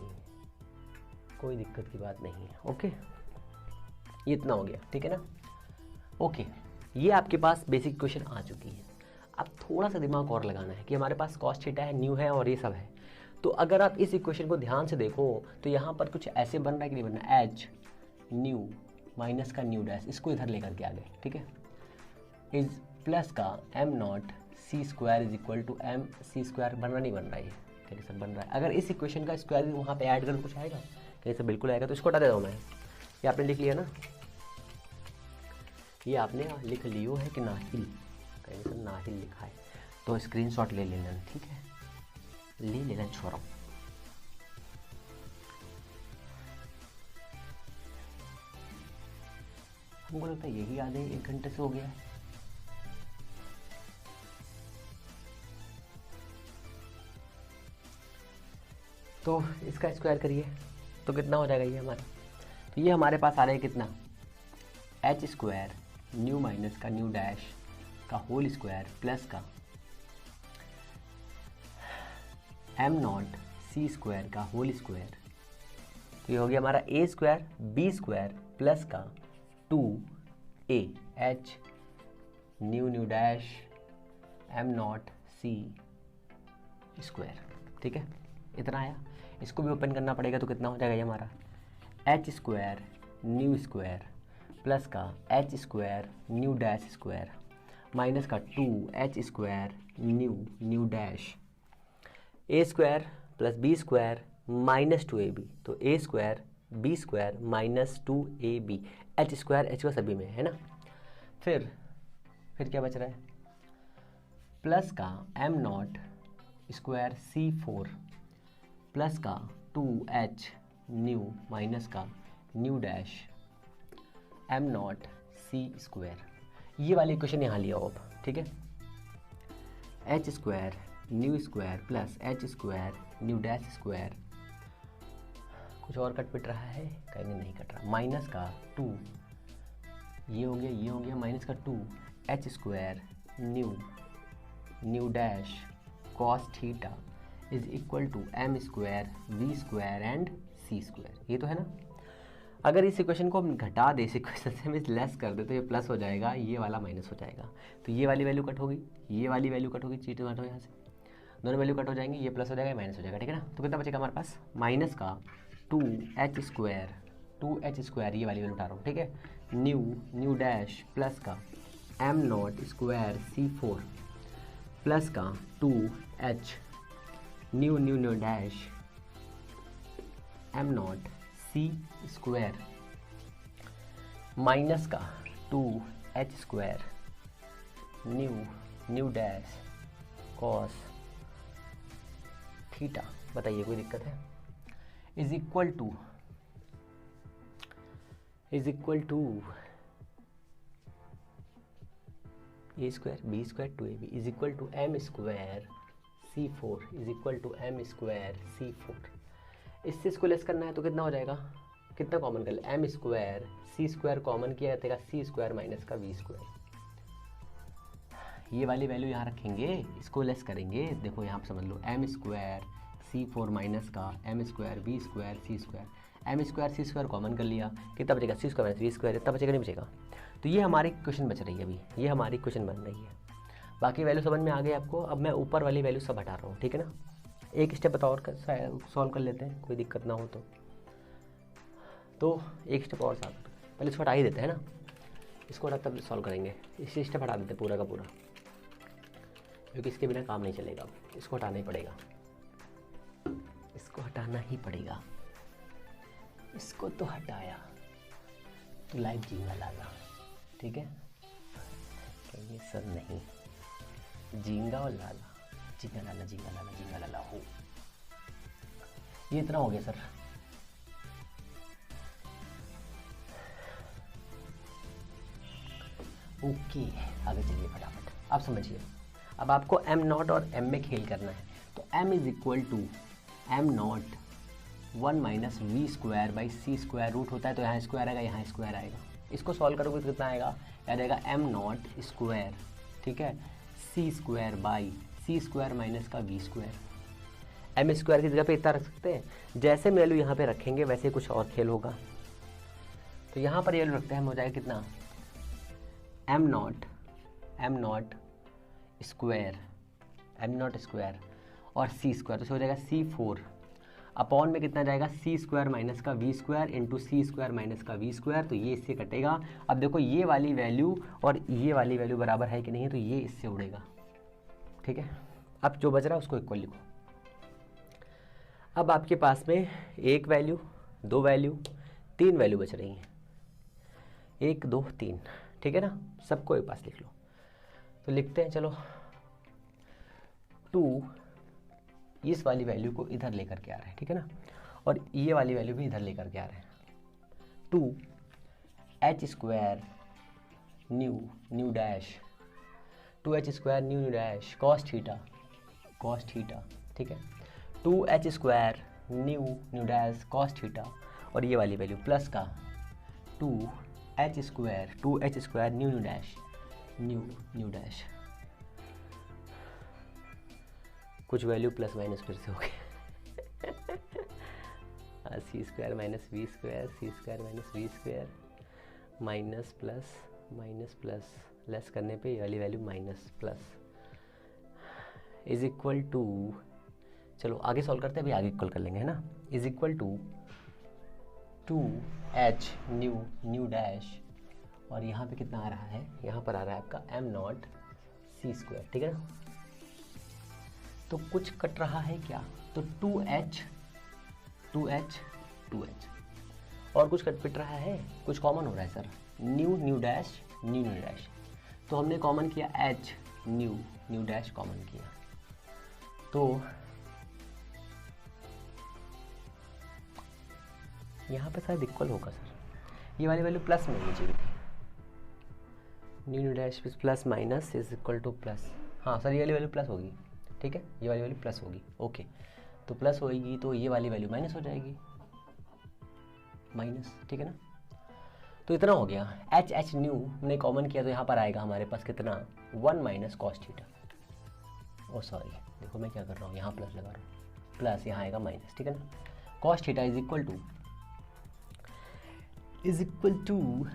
है, ओके ये इतना हो गया, ठीक है ना। ओके ये आपके पास बेसिक इक्वेशन आ चुकी है। अब थोड़ा सा दिमाग और लगाना है कि हमारे पास कॉस थीटा है, न्यू है और ये सब है। तो अगर आप इस इक्वेशन को ध्यान से देखो तो यहाँ पर कुछ ऐसे बन रहा है कि नहीं बन रहा है, एच न्यू माइनस का न्यू डैश, इसको इधर लेकर के आ गए, ठीक है, इज प्लस का m naught c square is equal to m c square. बन रहा नहीं बन रहा है, ये कैसे सब बन रहा है। अगर इस इक्वेशन का स्क्वायर वहाँ पे ऐड करो कुछ आएगा, कैसे बिल्कुल आएगा। तो इसको हटा देता हूँ मैं, ये आपने लिख लिया ना, ये आपने लिख लियो है कि नाहिल, कहीं से नाहिल लिखा है तो स्क्रीनशॉट ले लेना, ठीक है, ले लेना छोड़ो। हमको लगता है यही आधे 1 घंटे से हो गया है। तो इसका स्क्वायर करिए तो कितना हो जाएगा ये हमारा, तो ये हमारे पास आ रहा है कितना, एच स्क्वायर न्यू माइनस का न्यू डैश का होल स्क्वायर प्लस का एम नॉट सी स्क्वायर का होल स्क्वायर, तो ये हो गया हमारा a square b square plus का 2a h nu nu dash m naught c square. ठीक है, इतना आया। इसको भी ओपन करना पड़ेगा तो कितना हो जाएगा ये हमारा h square nu square plus का h square nu dash square minus का 2h square nu nu dash a square plus b square minus 2ab, तो a square b square minus 2ab, h square h का सभी में है ना। फिर क्या बच रहा है प्लस का m naught square C4 plus का 2h न्यू माइनस का nu dash m naught c square. ये वाली इक्वेशन यहाँ लिया हो आप, ठीक है। H square nu square plus h square nu dash square, कुछ और कट पिट रहा है कहीं नहीं कट रहा, माइनस का 2 ये हो गया माइनस का 2h square nu dash cos theta is equal to m square we square and c square. ये तो है ना। अगर इस इक्वेशन को हम घटा दे, इस इक्वेशन से हम लेस कर दे तो ये प्लस हो जाएगा, ये वाला माइनस हो जाएगा, तो ये वाली वैल्यू कट होगी, ये वाली वैल्यू कट होगी, चीट घटो यहाँ से, दोनों वैल्यू कट हो जाएंगी, ये प्लस हो जाएगा, ये माइनस हो जाएगा। ठीक है ना। तो कितना बचेगा हमारे पास माइनस का 2h स्क्वायर ये वाली वैल्यू उठा रहा हूँ, ठीक है, न्यू डैश प्लस का m naught square C4 plus का 2h nu dash m naught c square minus का 2h square nu dash cos theta, बताइए कोई दिक्कत है, is equal to a square b square 2ab is equal to m square C4 is equal to m square C4। इससे इसको less करना है तो कितना हो जाएगा, कितना कॉमन कर ले, एम स्क्वायर सी स्क्वायर कॉमन किया जाएगा सी स्क्वायर माइनस का वी स्क्वायर। ये वाली वैल्यू यहाँ रखेंगे, इसको लेस करेंगे, देखो यहाँ पर समझ लो एम स्क्वायर C4 माइनस का M square we square C square, M square C square common कर लिया, कितना बचेगा C square minus we square, इतना बचेगा नहीं बचेगा। तो ये हमारी क्वेश्चन बच रही है अभी, ये हमारी क्वेश्चन बन रही है। बाकी वैल्यू समझ में आ गई आपको। अब मैं ऊपर वाली वैल्यू सब हटा रहा हूँ, ठीक है ना। एक स्टेप बताओ और सॉल्व कर लेते हैं, कोई दिक्कत ना हो तो एक स्टेप और साथ पहले इसको हटा ही देते हैं ना, इसको हटा तब सॉल्व करेंगे। इसी स्टेप हटा देते पूरा का पूरा, क्योंकि इसके बिना काम नहीं चलेगा। अब इसको हटाना ही पड़ेगा, इसको हटाना ही पड़ेगा। इसको तो हटाया तो लाइव जींगा लाला, ठीक है। कहिए सर नहीं, जींगा और लाला, जींगा लाला हो। ये इतना हो गया सर। ओके आगे चलिए फटाफट। आप समझिए, अब आपको एम नॉट और एम में खेल करना है। तो M is equal to M naught 1 minus we square by C square, root होता है तो यहाँ स्क्वायर आएगा, यहाँ स्क्वायर आएगा। इसको सॉल्व करोगे तो कितना आएगा, याद आएगा एम नॉट स्क्वायर, ठीक है, c square by C square minus का वी स्क्वायर। एम स्क्वायर की जगह पे इतना रख सकते हैं, जैसे वैल्यू यहाँ पे रखेंगे वैसे कुछ और खेल होगा। तो यहाँ पर ये वैल्यू रखते हैं, हम हो जाएगा कितना, एम नॉट स्क्वायर और सी स्क्वायर, तो हो जाएगा C4 अपॉन में कितना जाएगा, सी स्क्वायर माइनस का we square into C square minus का वी स्क्वायर। तो ये इससे कटेगा। अब देखो ये वाली वैल्यू और ये वाली वैल्यू बराबर है कि नहीं, तो ये इससे उड़ेगा, ठीक है। अब जो बच रहा है उसको इक्वल लिखो। अब आपके पास में एक वैल्यू, दो वैल्यू, तीन वैल्यू बच रही हैं, 1 2 3, ठीक है ना। सबको एक पास लिख लो। तो लिखते हैं, चलो 2 इस वाली वैल्यू को इधर लेकर के आ रहे हैं, ठीक है ना, और ये वाली वैल्यू भी इधर लेकर के आ रहे हैं। 2h square nu dash 2h square nu dash cos theta, ठीक है, 2h square nu dash cos theta, और ये वाली वैल्यू प्लस का 2h स्क्वायर न्यू डैश कुछ वैल्यू प्लस माइनस फिर से हो गया c square minus we square, C square minus we square, minus plus less करने पे ये वाली value minus plus is equal to, चलो आगे सॉल्व करते हैं, अभी आगे इक्वल कर लेंगे, है ना। Is equal to 2h nu dash, और यहाँ पे कितना आ रहा है, यहाँ पर आ रहा है आपका m0 c स्क्वायर, ठीक है ना। तो कुछ कट रहा है क्या, तो 2h और कुछ कट पिट रहा है, कुछ कॉमन हो रहा है sir, nu dash nu dash, तो हमने कॉमन किया h न्यू डैश कॉमन किया, तो यहाँ पे शायद इक्वल होगा सर, ये वाली वैल्यू प्लस में होनी चाहिए थी, new dash plus minus is equal two plus, हाँ सर ये वाली वैल्यू प्लस होगी, ठीक है, ये वाली वैल्यू प्लस होगी, ओके। तो प्लस होएगी तो ये वाली वैल्यू माइनस हो जाएगी, माइनस, ठीक है ना। तो इतना हो गया, एच न्यू हमने कॉमन किया तो यहाँ पर आएगा हमारे पास कितना, 1 माइनस कॉस थीटा, ओ सॉरी देखो मैं क्या कर रहा हूँ, यहाँ प्लस लगा रहा हूँ, प्लस यहाँ आएगा माइनस, ठीक है ना। Cos theta is equal to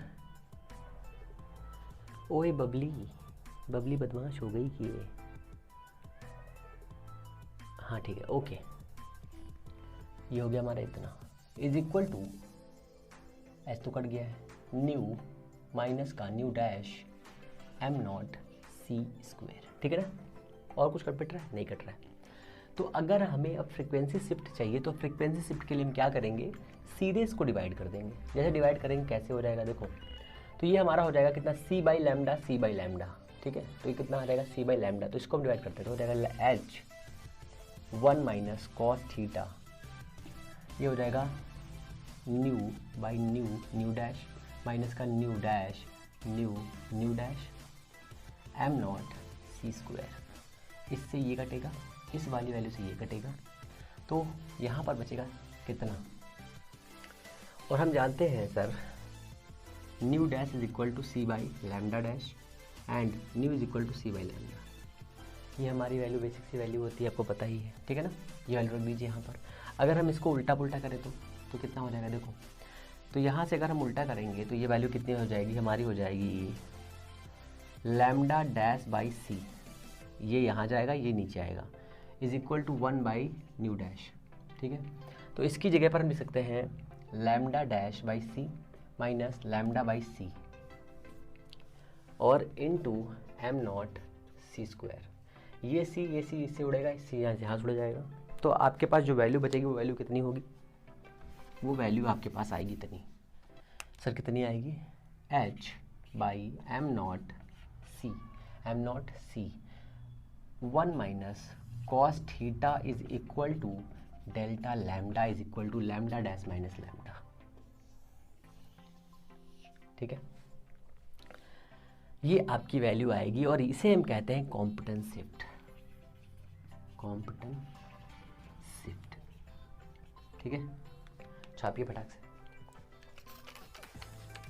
ओए बबली बदमाश हो गई कि ये, हाँ ठीक है, ओके, ये हो गया हमारा इतना, इज इक्वल टू एच तो कट गया है, न्यू माइनस का nu dash m0 c square, ठीक है ना। और कुछ कट पिट रहा है, नहीं कट रहा है। तो अगर हमें अब फ्रीक्वेंसी शिफ्ट चाहिए तो फ्रीक्वेंसी शिफ्ट के लिए हम क्या करेंगे, सीधे इसको डिवाइड कर देंगे। जैसे डिवाइड करेंगे कैसे हो जाएगा देखो, तो ये हमारा हो जाएगा कितना, c बाई लैम्डा, ठीक है। तो ये कितना आ जाएगा, c बाई लैम्डा, तो इसको हम डिवाइड करते हैं तो हो जाएगा h 1 माइनस कॉस थीटा, ये हो जाएगा nu by nu dash minus का nu dash nu dash m0 c square, इससे ये कटेगा, इस वाली वैल्यू से ये कटेगा, तो यहाँ पर बचेगा कितना, और हम जानते हैं sir nu dash is equal to C by lambda dash and nu is equal to C by lambda, ये हमारी वैल्यू बेसिक सी वैल्यू होती है, आपको पता ही है, ठीक है ना। ये वैल्यू रख दीजिए यहाँ पर। अगर हम इसको उल्टा पुल्टा करें तो कितना हो जाएगा देखो, तो यहाँ से अगर हम उल्टा करेंगे तो ये वैल्यू कितनी हो जाएगी, हमारी हो जाएगी लैम्डा डैश बाई सी, ये यहाँ जाएगा ये नीचे आएगा, is equal to 1 by nu dash, ठीक है। तो इसकी जगह पर हम लिख सकते हैं lambda dash by c minus lambda by c और इनटू m0 c स्क्वायर, ये सी इससे उड़ेगा, इससे यहाँ से उड़ जाएगा, तो आपके पास जो वैल्यू बचेगी वो वैल्यू कितनी होगी, वो वैल्यू आपके पास आएगी इतनी, सर कितनी आएगी, h by m0 c 1 minus cos theta is equal to delta lambda is equal to lambda dash minus lambda, ठीक है। ये आपकी वैल्यू आएगी और इसे हम कहते हैं कॉम्पिटेंस शिफ्ट, ठीक है। छापिए फटाक से।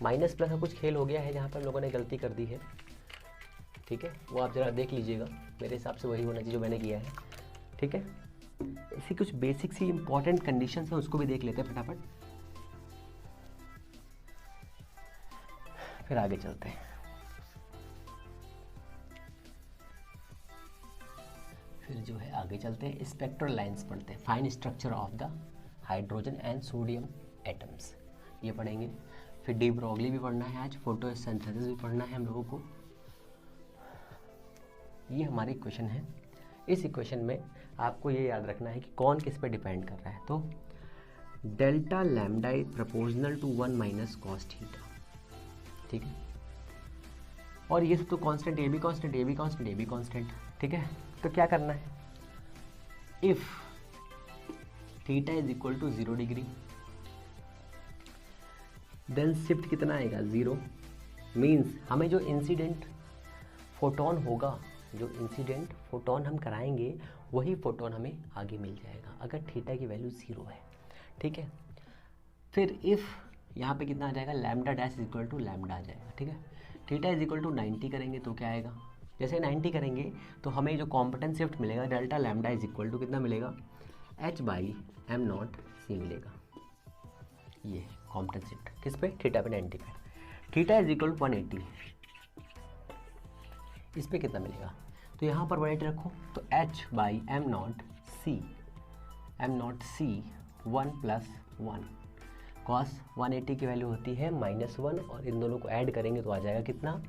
माइनस प्लस का कुछ खेल हो गया है जहाँ पर लोगों ने गलती कर दी है, ठीक है, वो आप ज़रा देख लीजिएगा, मेरे हिसाब से वही होना चाहिए जो मैंने किया है, ठीक है। ऐसी कुछ बेसिक सी इंपॉर्टेंट कंडीशंस हैं, उसको भी देख लेते हैं फटाफट, फिर आगे चलते हैं। फिर जो है आगे चलते हैं, स्पेक्ट्रल लाइंस पढ़ते हैं, fine structure of the hydrogen and sodium atoms, ये पढ़ेंगे। फिर डी ब्रोगली भी पढ़ना है आज, फोटोसिंथेसिस भी पढ़ना है हम लोगों को। ये हमारी इक्वेशन है, इस इक्वेशन में आपको ये याद रखना है कि कौन किस पे डिपेंड कर रहा है, तो delta lambda is proportional to 1 minus cos theta, ठीक है। और ये सब तो कांस्टेंट, ए बी कांस्टेंट, ठीक है। तो क्या करना है, if theta is equal to 0 degree then shift कितना आएगा, 0, मीन्स हमें जो इंसिडेंट फोटोन होगा, जो इंसिडेंट फोटोन हम कराएंगे वही फोटोन हमें आगे मिल जाएगा अगर थीटा की वैल्यू 0 है, ठीक है। फिर इफ़ यहाँ पे कितना आ जाएगा, lambda dash is equal to lambda आ जाएगा, ठीक है। थीटा इज इक्वल टू 90 करेंगे तो क्या आएगा, जैसे 90 करेंगे तो हमें जो कॉम्पिटेंस शिफ्ट मिलेगा delta lambda is equal to कितना मिलेगा, h/m0 मिलेगा। ये कॉम्पिटेंस शिफ्ट किस पे, थीटा पे 90 पे। थीटा इज इक्वल टू 180, इस पे कितना मिलेगा, तो यहाँ पर 180 रखो तो h/m0c, m0c 1 + 1 cos 180 की वैल्यू होती है -1 और इन दोनों को ऐड करेंगे तो आ जाएगा कितना,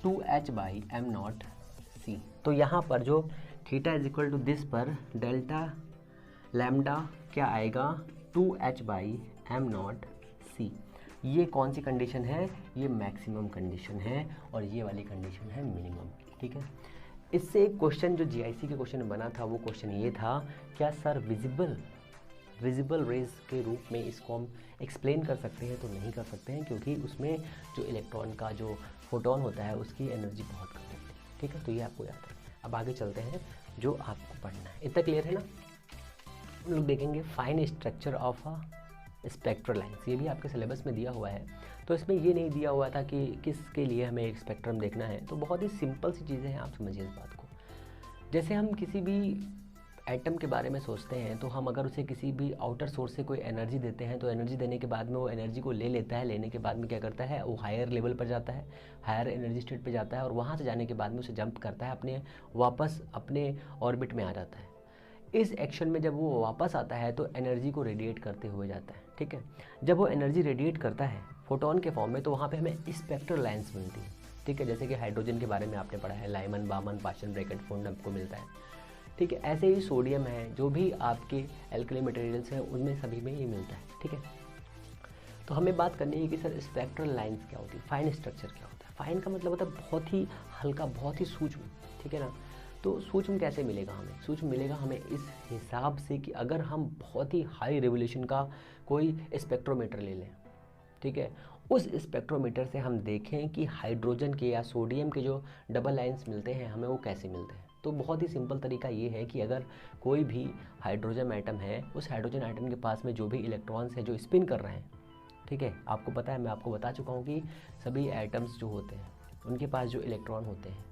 2h/m0c। तो यहाँ पर जो theta is equal to this पर डेल्टा लैम्डा क्या आएगा, 2h/m0c। ये कौन सी कंडीशन है, ये मैक्सिमम कंडीशन है और ये वाली कंडीशन है मिनिमम। ठीक है, इससे एक क्वेश्चन जो जीआईसी के क्वेश्चन में बना था वो क्वेश्चन ये था, क्या सर विजिबल रेज के रूप में इसको हम एक्सप्लेन कर सकते हैं, तो नहीं कर सकते हैं क्योंकि उसमें जो इलेक्ट्रॉन का जो फोटोन होता है उसकी एनर्जी बहुत कम होती है। ठीक है, तो ये आपको याद है। अब आगे चलते हैं जो आपको पढ़ना है, इतना क्लियर है ना। हम लोग देखेंगे fine structure of a spectral lines, ये भी आपके सिलेबस में दिया हुआ है। तो इसमें ये नहीं दिया हुआ था कि किसके लिए हमें एक स्पेक्ट्रम देखना है, तो बहुत ही सिंपल सी चीज़ें हैं, आप समझिए इस बात को। जैसे हम किसी भी एटम के बारे में सोचते हैं तो हम अगर उसे किसी भी आउटर सोर्स से कोई एनर्जी देते हैं तो एनर्जी देने के बाद में वो एनर्जी को ले लेता है, लेने के बाद में क्या करता है, वो हायर लेवल पर जाता है, हायर एनर्जी स्टेट पे जाता है और वहाँ से जाने के बाद में उसे जंप करता है, अपने वापस अपने ऑर्बिट में आ जाता है। इस एक्शन में जब वो वापस आता है तो एनर्जी को रेडिएट करते हुए जाता है। ठीक है, जब वो एनर्जी रेडिएट करता है फोटोन के फॉर्म में तो वहाँ पे हमें स्पेक्ट्रल लाइन्स मिलती है। ठीक है, जैसे कि हाइड्रोजन के बारे में आपने पढ़ा है, Lyman Balmer Paschen bracket fund आपको मिलता है। ठीक है, ऐसे ही सोडियम है, जो भी आपके एल्कली मटेरियल्स हैं उनमें सभी में ये मिलता है। ठीक है, तो हमें बात करनी है कि सर स्पेक्ट्रल लाइन्स क्या होती है, फाइन स्ट्रक्चर क्या होता है। फाइन का मतलब होता है बहुत ही हल्का, बहुत ही सूक्ष्म। ठीक है ना, तो सूक्ष्म कैसे मिलेगा हमें, सूक्ष्म मिलेगा हमें इस हिसाब से कि अगर हम बहुत ही हाई रेवोल्यूशन का कोई स्पेक्ट्रोमीटर ले लें। ठीक है, उस स्पेक्ट्रोमीटर से हम देखें कि हाइड्रोजन के या सोडियम के जो डबल लाइन्स मिलते हैं हमें वो कैसे मिलते हैं। तो बहुत ही सिंपल तरीका ये है कि अगर कोई भी हाइड्रोजन एटम है, उस हाइड्रोजन एटम के पास में जो भी इलेक्ट्रॉन्स हैं जो स्पिन कर रहे हैं, ठीक है, आपको पता है, मैं आपको बता चुका हूँ कि सभी एटम्स जो होते हैं उनके पास जो इलेक्ट्रॉन होते हैं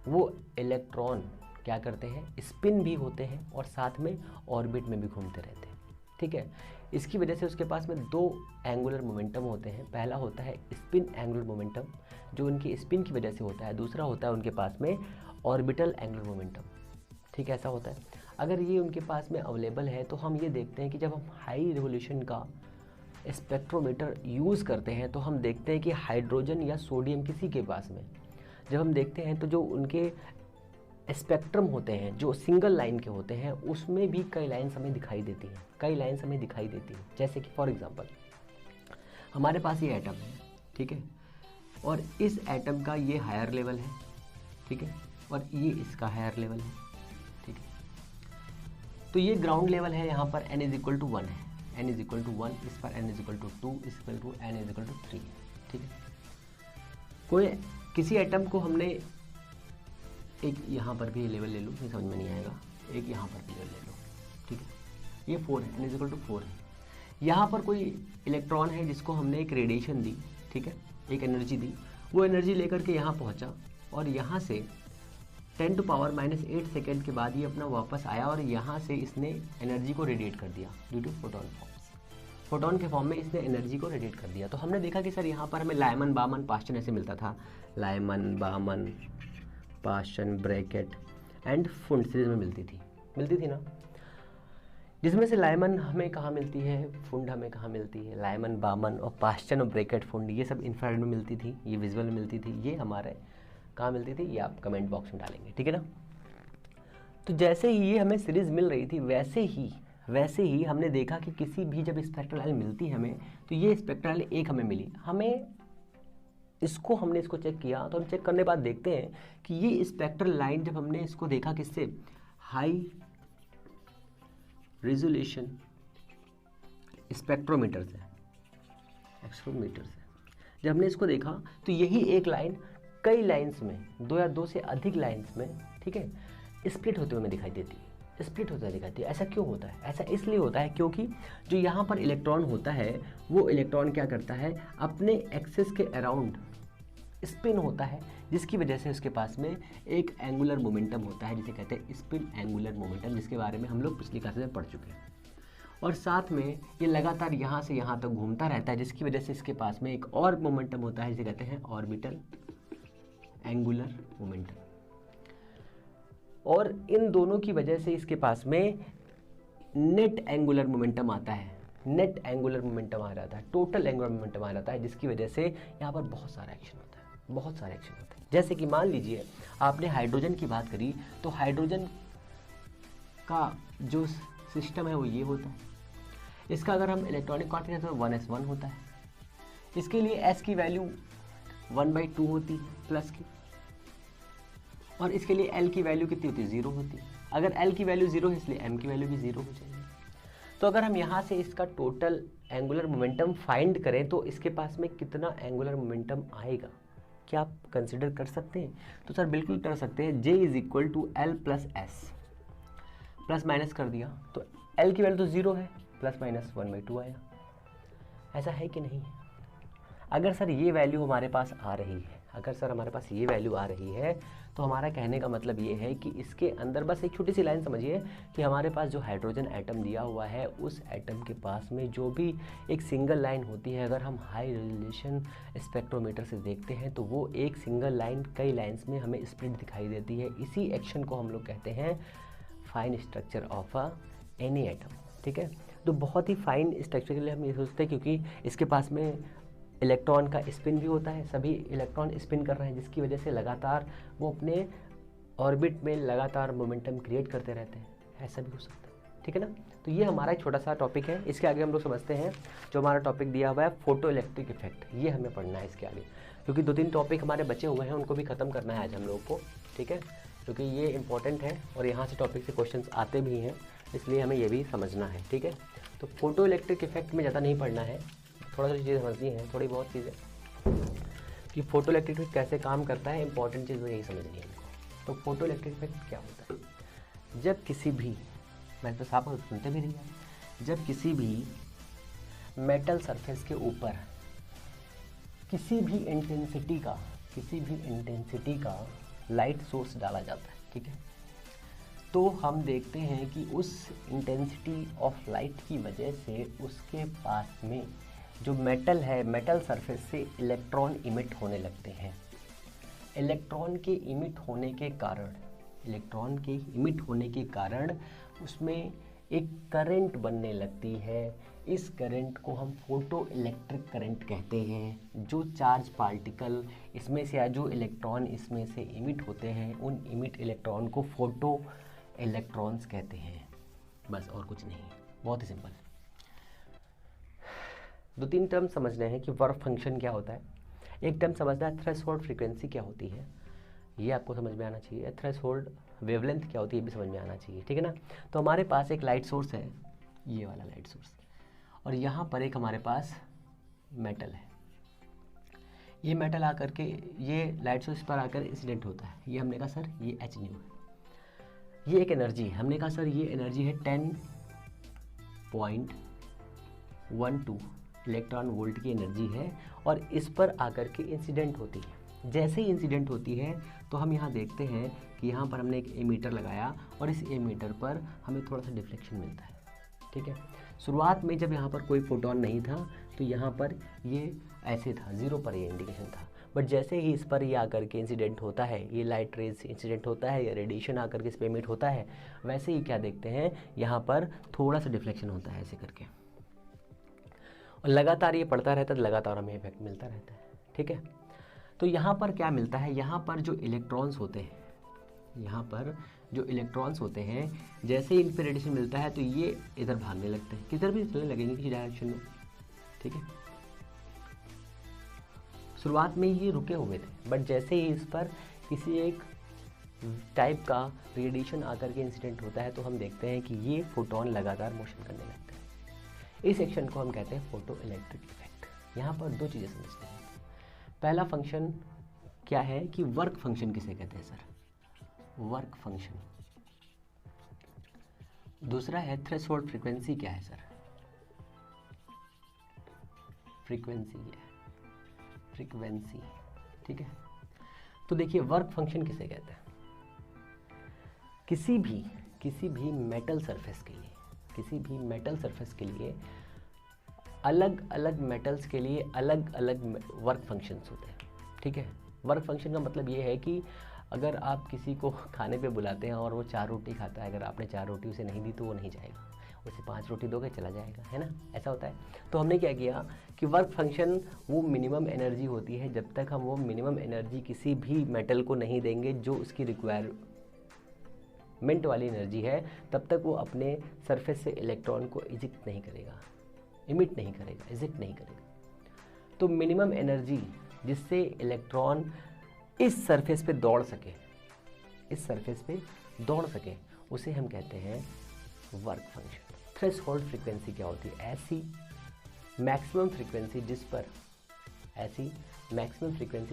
वो इलेक्ट्रॉन क्या करते हैं, स्पिन भी होते हैं और साथ में ऑर्बिट में भी घूमते रहते हैं। ठीक है, इसकी वजह से उसके पास में दो एंगुलर मोमेंटम होते हैं। पहला होता है स्पिन एंगुलर मोमेंटम जो उनकी स्पिन की वजह से होता है, दूसरा होता है उनके पास में ऑर्बिटल एंगुलर मोमेंटम। ठीक है, ऐसा होता है। अगर ये उनके पास में अवेलेबल है तो हम ये देखते हैं कि जब हम हाई रिवोल्यूशन का स्पेक्ट्रोमीटर यूज़ करते हैं तो हम देखते हैं कि हाइड्रोजन या सोडियम किसी के पास में जब हम देखते हैं तो जो उनके स्पेक्ट्रम होते हैं जो सिंगल लाइन के होते हैं उसमें भी कई लाइन्स हमें दिखाई देती हैं, कई लाइन्स हमें दिखाई देती हैं। जैसे कि फॉर एग्जांपल हमारे पास ये एटम है, ठीक है, और इस एटम का ये हायर लेवल है, ठीक है, और ये इसका हायर लेवल है, ठीक है। तो ये ग्राउंड लेवल है, यहाँ पर n = 1 है, n = 1, इस पर n = 2, इस पर n = 3, ठीक है। कोई किसी एटम को हमने एक यहाँ पर भी लेवल ले लो, ये समझ में नहीं आएगा, एक यहाँ पर भी लेवल ले लो, ठीक है, ये 4 है, n = 4 है। यहाँ पर कोई इलेक्ट्रॉन है जिसको हमने एक रेडिएशन दी, ठीक है, एक एनर्जी दी, वो एनर्जी लेकर के यहाँ पहुँचा और यहाँ से 10⁻⁸ सेकेंड के बाद ये अपना वापस आया और यहाँ से इसने एनर्जी को रेडिएट कर दिया due to photon forms. Photon के फॉर्म में इसने एनर्जी को रेडिएट कर दिया। तो हमने देखा कि सर यहाँ पर हमें लाइमन बामन पास्टन ऐसे मिलता था, Lyman Balmer Paschen bracket and Pfund series में मिलती थी ना, जिसमें से लाइमन हमें कहाँ मिलती है, फुंड हमें कहाँ मिलती है, लाइमन बामन और पास्टन और ब्रैकेट फुंड ये सब इंफ्रारेड में मिलती थी, ये विजुअल में मिलती थी, ये हमारे कहाँ मिलती थी, ये आप कमेंट बॉक्स में डालेंगे, ठीक है ना। तो जैसे ही ये हमें सीरीज मिल रही थी वैसे ही हमने देखा कि किसी भी जब स्पेक्ट्रल लाइन मिलती है हमें, तो ये स्पेक्ट्रल लाइन एक हमें मिली, हमने इसको चेक किया, तो हम चेक करने के बाद देखते हैं कि ये स्पेक्ट्रल लाइन जब हमने इसको देखा किससे, हाई रिजोल्यूशन स्पेक्ट्रोमीटर से, जब हमने इसको देखा तो यही एक लाइन कई लाइंस में, 2 या 2 से अधिक लाइंस में, ठीक है, स्प्लिट होते हुए हमें दिखाई देती है, ऐसा क्यों होता है? ऐसा इसलिए होता है क्योंकि जो यहाँ पर इलेक्ट्रॉन होता है वो इलेक्ट्रॉन क्या करता है, अपने एक्सिस के अराउंड स्पिन होता है, जिसकी वजह से उसके पास में एक एंगुलर मोमेंटम होता है जिसे कहते हैं स्पिन एंगुलर मोमेंटम, जिसके बारे में हम लोग पिछली क्लास में पढ़ चुके हैं। और साथ में ये लगातार यहाँ से यहाँ तक घूमता रहता है, जिसकी वजह से इसके पास में एक और मोमेंटम होता है जिसे कहते हैं ऑर्बिटल एंगुलर मोमेंटम। और इन दोनों की वजह से इसके पास में नेट एंगुलर मोमेंटम आता है, नेट एंगुलर मोमेंटम आ जाता है, टोटल एंगुलर मोमेंटम आ जाता है, जिसकी वजह से यहाँ पर बहुत सारा एक्शन होता है, बहुत सारे एक्शन होते हैं। जैसे कि मान लीजिए आपने हाइड्रोजन की बात करी, तो हाइड्रोजन का जो सिस्टम है वो ये होता है। इसका अगर हम इलेक्ट्रॉनिक कॉन्फिगरेशन तो 1s1 होता है। इसके लिए s की वैल्यू 1/2 होती है प्लस की, और इसके लिए l की वैल्यू कितनी होती है, 0 होती है। अगर l की वैल्यू 0 है इसलिए m की वैल्यू भी 0 हो जाएगी। तो अगर हम यहाँ से इसका टोटल एंगुलर मोमेंटम फाइंड करें तो इसके पास में कितना एंगुलर मोमेंटम आएगा, क्या आप कंसिडर कर सकते हैं? तो सर बिल्कुल कर सकते हैं। J = L + S, plus minus कर दिया तो L की वैल्यू तो 0 है, प्लस माइनस 1/2 आया। ऐसा है कि नहीं? अगर सर ये वैल्यू हमारे पास आ रही है, अगर सर हमारे पास ये वैल्यू आ रही है, तो हमारा कहने का मतलब ये है कि इसके अंदर बस एक छोटी सी लाइन समझिए कि हमारे पास जो हाइड्रोजन एटम दिया हुआ है, उस एटम के पास में जो भी एक सिंगल लाइन होती है, अगर हम हाई रेजोल्यूशन स्पेक्ट्रोमीटर से देखते हैं तो वो एक सिंगल लाइन कई लाइन्स में हमें स्प्लिट दिखाई देती है। इसी एक्शन को हम लोग कहते हैं fine structure of any atom. ठीक है, तो बहुत ही फाइन स्ट्रक्चर के लिए हम ये सोचते हैं क्योंकि इसके पास में इलेक्ट्रॉन का स्पिन भी होता है, सभी इलेक्ट्रॉन स्पिन कर रहे हैं, जिसकी वजह से लगातार वो अपने ऑर्बिट में लगातार मोमेंटम क्रिएट करते रहते हैं। ऐसा भी हो सकता है, ठीक है ना। तो ये हमारा एक छोटा सा टॉपिक है। इसके आगे हम लोग समझते हैं जो हमारा टॉपिक दिया हुआ है फोटो इलेक्ट्रिक इफेक्ट, ये हमें पढ़ना है इसके आगे, क्योंकि 2-3 टॉपिक हमारे बचे हुए हैं, उनको भी ख़त्म करना है आज हम लोगों को, ठीक है, क्योंकि ये इंपॉर्टेंट है और यहाँ से टॉपिक से क्वेश्चंस आते भी हैं, इसलिए हमें ये भी समझना है, ठीक है। तो फोटो इलेक्ट्रिक इफेक्ट में ज़्यादा नहीं पढ़ना है, थोड़ा सा चीज़ें समझनी है, थोड़ी बहुत चीज़ें कि फोटो इलेक्ट्रिक इफेक्ट कैसे काम करता है, इंपॉर्टेंट चीज़ यही समझनी है हमको। तो फोटो इलेक्ट्रिक इफेक्ट क्या होता है? जब किसी भी, मैं तो साफ सुनते भी नहीं है, जब किसी भी मेटल सरफेस के ऊपर किसी भी इंटेंसिटी का लाइट सोर्स डाला जाता है, ठीक है, तो हम देखते हैं कि उस इंटेंसिटी ऑफ लाइट की वजह से उसके पास में जो मेटल है, मेटल सरफेस से इलेक्ट्रॉन इमिट होने लगते हैं। इलेक्ट्रॉन के इमिट होने के कारण उसमें एक करंट बनने लगती है। इस करंट को हम फोटो इलेक्ट्रिक करंट कहते हैं। जो चार्ज पार्टिकल इसमें से या जो इलेक्ट्रॉन इसमें से इमिट होते हैं, उन इमिट इलेक्ट्रॉन को फोटो इलेक्ट्रॉन्स कहते हैं, बस और कुछ नहीं, बहुत ही सिंपल। 2-3 टर्म समझने हैं कि वर्क फंक्शन क्या होता है। एक टर्म समझना है थ्रेशोल्ड फ्रीक्वेंसी क्या होती है, ये आपको समझ में आना चाहिए। थ्रेशोल्ड वेवलेंथ क्या होती है, ये भी समझ में आना चाहिए, ठीक है ना। तो हमारे पास एक लाइट सोर्स है, ये वाला लाइट सोर्स, और यहाँ पर एक हमारे पास मेटल है। ये मेटल आकर के ये लाइट सोर्स पर आकर इंसिडेंट होता है। ये हमने कहा सर ये h न्यू है, ये एक एनर्जी है। हमने कहा सर ये एनर्जी है 10.12 इलेक्ट्रॉन वोल्ट की एनर्जी है, और इस पर आकर के इंसिडेंट होती है। जैसे ही इंसिडेंट होती है तो हम यहाँ देखते हैं कि यहाँ पर हमने एक एमीटर लगाया और इस एमीटर पर हमें थोड़ा सा डिफ्लेक्शन मिलता है, ठीक है। शुरुआत में जब यहाँ पर कोई फोटोन नहीं था तो यहाँ पर ये ऐसे था, 0 पर ये इंडिकेशन था, बट जैसे ही इस पर ये आकर के इंसिडेंट होता है, ये लाइट रेज इंसिडेंट होता है या रेडिएशन आकर के इस पर एमिट होता है, वैसे ही क्या देखते हैं यहाँ पर थोड़ा सा डिफ्लेक्शन होता है ऐसे करके, और लगातार ये पड़ता रहता है, तो लगातार हमें इफेक्ट मिलता रहता है, ठीक है। तो यहाँ पर क्या मिलता है, यहाँ पर जो इलेक्ट्रॉन्स होते हैं, जैसे ही इन पर रेडिएशन मिलता है तो ये इधर भागने लगते हैं, किधर भी चलने लगेंगे किसी डायरेक्शन में, ठीक है। शुरुआत में ये रुके हुए थे, बट जैसे ही इस पर किसी एक टाइप का रेडिएशन आकर के इंसिडेंट होता है तो हम देखते हैं कि ये फोटोन लगातार मोशन करने लगते हैं। इस एक्शन को हम कहते हैं फोटो इलेक्ट्रिक इफेक्ट। यहाँ पर 2 चीज़ें समझते हैं। पहला फंक्शन क्या है कि वर्क फंक्शन किसे कहते हैं सर, वर्क फंक्शन। दूसरा है थ्रेशोल्ड फ्रीक्वेंसी क्या है सर, फ्रीक्वेंसी, ठीक ठीक है। तो देखिए वर्क फंक्शन किसे कहते हैं? किसी भी मेटल सरफेस के लिए अलग अलग मेटल्स के लिए अलग अलग वर्क फंक्शंस होते हैं, ठीक है। वर्क फंक्शन का मतलब ये है कि अगर आप किसी को खाने पे बुलाते हैं और वो 4 रोटी खाता है, अगर आपने 4 रोटी उसे नहीं दी तो वो नहीं जाएगा, उसे 5 रोटी दोगे चला जाएगा, है ना, ऐसा होता है। तो हमने क्या किया कि वर्क फंक्शन वो मिनिमम एनर्जी होती है, जब तक हम वो मिनिमम एनर्जी किसी भी मेटल को नहीं देंगे जो उसकी रिक्वायरमेंट वाली एनर्जी है, तब तक वो अपने सरफेस से इलेक्ट्रॉन को इजिक्ट नहीं करेगा, इजिक्ट नहीं करेगा। तो मिनिमम एनर्जी जिससे इलेक्ट्रॉन इस सरफेस पे दौड़ सके, उसे हम कहते हैं वर्क फंक्शन। थ्रेशोल्ड फ्रीक्वेंसी क्या होती है? ऐसी मैक्सिमम फ्रीक्वेंसी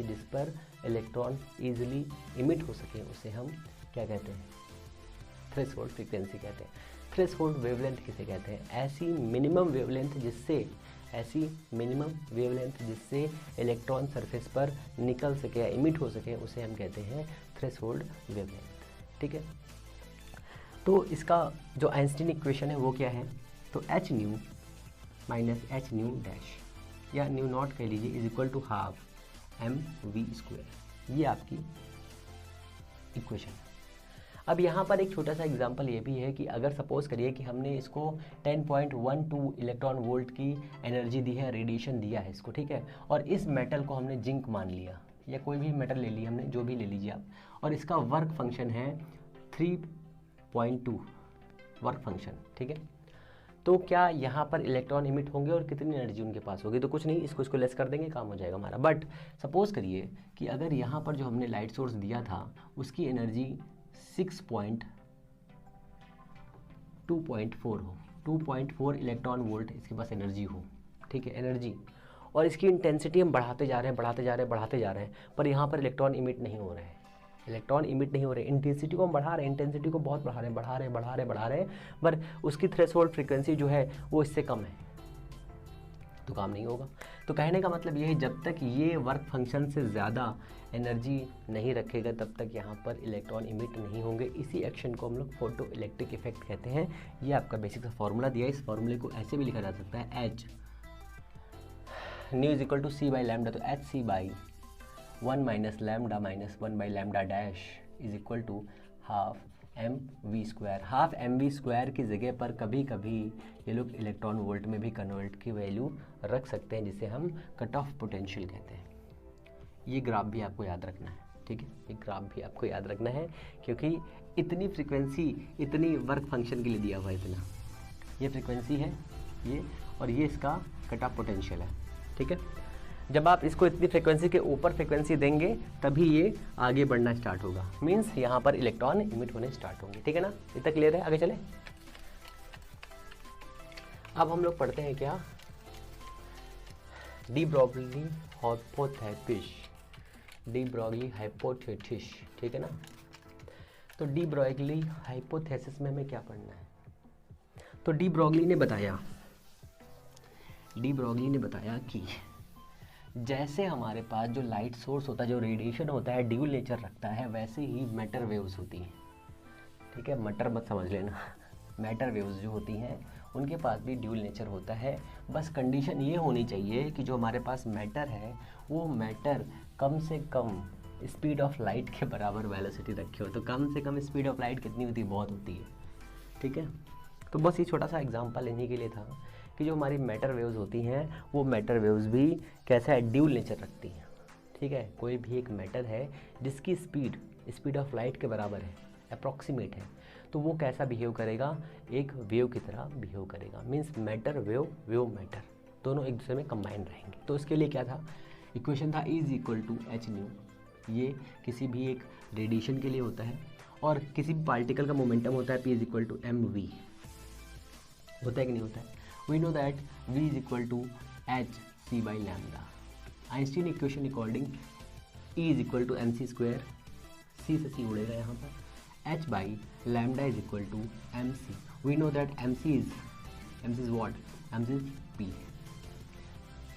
जिस पर इलेक्ट्रॉन इजीली इमिट हो सके, उसे हम क्या कहते हैं? थ्रेशोल्ड फ्रीक्वेंसी कहते हैं। थ्रेशोल्ड वेवलेंथ किसे कहते हैं? ऐसी मिनिमम वेवलेंथ जिससे इलेक्ट्रॉन सरफेस पर निकल सके या इमिट हो सके, उसे हम कहते हैं थ्रेशोल्ड वेवलेंथ, ठीक है। तो इसका जो आइंस्टीन इक्वेशन है वो क्या है? तो h new minus h new dash या न्यू नॉट कह लीजिए is equal to half mv², ये आपकी इक्वेशन है। अब यहाँ पर एक छोटा सा एग्जांपल ये भी है कि अगर सपोज करिए कि हमने इसको 10.12 इलेक्ट्रॉन वोल्ट की एनर्जी दी है, रेडिएशन दिया है इसको, ठीक है, और इस मेटल को हमने जिंक मान लिया या कोई भी मेटल ले लिया हमने, जो भी ले लीजिए आप, और इसका वर्क फंक्शन है 3.2 वर्क फंक्शन, ठीक है। तो क्या यहाँ पर इलेक्ट्रॉन इमिट होंगे और कितनी एनर्जी उनके पास होगी? तो कुछ नहीं, इसको लेस कर देंगे, काम हो जाएगा हमारा। बट सपोज करिए कि अगर यहाँ पर जो हमने लाइट सोर्स दिया था उसकी एनर्जी 2.4 हो, 2.4 इलेक्ट्रॉन वोल्ट इसके पास एनर्जी हो, ठीक है, एनर्जी, और इसकी इंटेंसिटी हम बढ़ाते जा रहे हैं, पर यहाँ पर इलेक्ट्रॉन इमिट नहीं हो रहे हैं, इंटेंसिटी को हम बढ़ा रहे हैं, इंटेंसिटी को बहुत बढ़ा रहे हैं, पर उसकी थ्रेशोल्ड फ्रीक्वेंसी जो है वो इससे कम है, तो काम नहीं होगा। तो कहने का मतलब ये है, जब तक ये वर्क फंक्शन से ज़्यादा एनर्जी नहीं रखेगा तब तक यहाँ पर इलेक्ट्रॉन इमिट नहीं होंगे। इसी एक्शन को हम लोग फोटो इलेक्ट्रिक इफेक्ट कहते हैं। ये आपका बेसिक सा फॉर्मूला दिया है, इस फॉर्मूले को ऐसे भी लिखा जा सकता है, h nu is equal to C by lambda, तो h c by 1 minus lambda minus 1 by lambda dash is equal to half mv²। Half mv² की जगह पर कभी कभी ये लोग इलेक्ट्रॉन वोल्ट में भी कन्वर्ट की वैल्यू रख सकते हैं, जिसे हम कट ऑफ पोटेंशियल कहते हैं। ये ग्राफ भी आपको याद रखना है, ठीक है, ये ग्राफ भी आपको याद रखना है, क्योंकि इतनी फ्रीक्वेंसी इतनी वर्क फंक्शन के लिए दिया हुआ है, इतना ये फ्रीक्वेंसी है ये, और ये इसका कट ऑफ पोटेंशियल है, ठीक है। जब आप इसको इतनी फ्रीक्वेंसी के ऊपर फ्रीक्वेंसी देंगे तभी ये आगे बढ़ना स्टार्ट होगा, मीन्स यहाँ पर इलेक्ट्रॉन इमिट होने स्टार्ट होंगे, ठीक है ना, इतना क्लियर है? आगे चले। अब हम लोग पढ़ते हैं क्या, डी ब्रॉगली हाइपोथेसिस, ठीक है ना। तो डी ब्रॉगली हाइपोथेसिस में हमें क्या पढ़ना है? तो डी ब्रॉगली ने बताया कि जैसे हमारे पास जो लाइट सोर्स होता है, जो रेडिएशन होता है, ड्यूल नेचर रखता है, वैसे ही मैटर वेव्स होती हैं, ठीक है, मटर मत समझ लेना, मैटर वेव्स जो होती हैं उनके पास भी ड्यूल नेचर होता है। बस कंडीशन ये होनी चाहिए कि जो हमारे पास मैटर है वो मैटर कम से कम स्पीड ऑफ लाइट के बराबर वेलोसिटी रखे हो। तो कम से कम स्पीड ऑफ लाइट कितनी होती है? बहुत होती है, ठीक है। तो बस ये छोटा सा एग्जांपल लेने के लिए था कि जो हमारी मैटर वेव्स होती हैं वो मैटर वेव्स भी कैसा है, ड्यूल नेचर रखती हैं, ठीक है। कोई भी एक मैटर है जिसकी स्पीड ऑफ लाइट के बराबर है, अप्रॉक्सीमेट है, तो वो कैसा बिहेव करेगा? एक वेव की तरह बिहेव करेगा, मीन्स मैटर वेव मैटर दोनों एक दूसरे में कंबाइन रहेंगे। तो उसके लिए क्या था, इक्वेशन था E equal to H nu, ये किसी भी एक रेडिएशन के लिए होता है, और किसी भी पार्टिकल का मोमेंटम होता है P is equal to m v, होता है कि नहीं होता है? We know that V is equal to h c by lambda. Einstein equation according E is equal to m c square, c से सी उड़ेगा यहाँ पर, h by lambda is equal to m c. We know that m c is what? M c is P,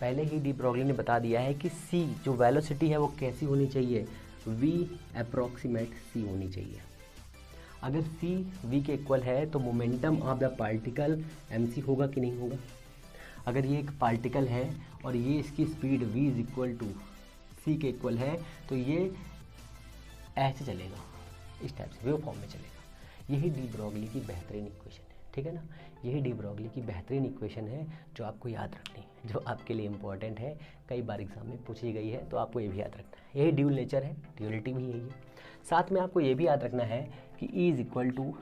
पहले ही de Broglie ने बता दिया है कि सी जो वेलोसिटी है वो कैसी होनी चाहिए, v अप्रॉक्सीमेट c होनी चाहिए। अगर c v के इक्वल है तो momentum of the particle mc होगा कि नहीं होगा। अगर ये एक पार्टिकल है और ये इसकी speed v is equal to c के इक्वल है तो ये ऐसे चलेगा, इस टाइप से वेव फॉर्म में चलेगा। यही डी ब्रॉगली की बेहतरीन इक्वेशन है, ठीक है ना। यही डी ब्रॉगली की बेहतरीन इक्वेशन है जो आपको याद रखनी है, जो आपके लिए इंपॉर्टेंट है, कई बार एग्जाम में पूछी गई है, तो आपको ये भी याद रखना है। यही ड्यूल नेचर है, ड्यूलिटी भी यही है। साथ में आपको ये भी याद रखना है कि E is equal to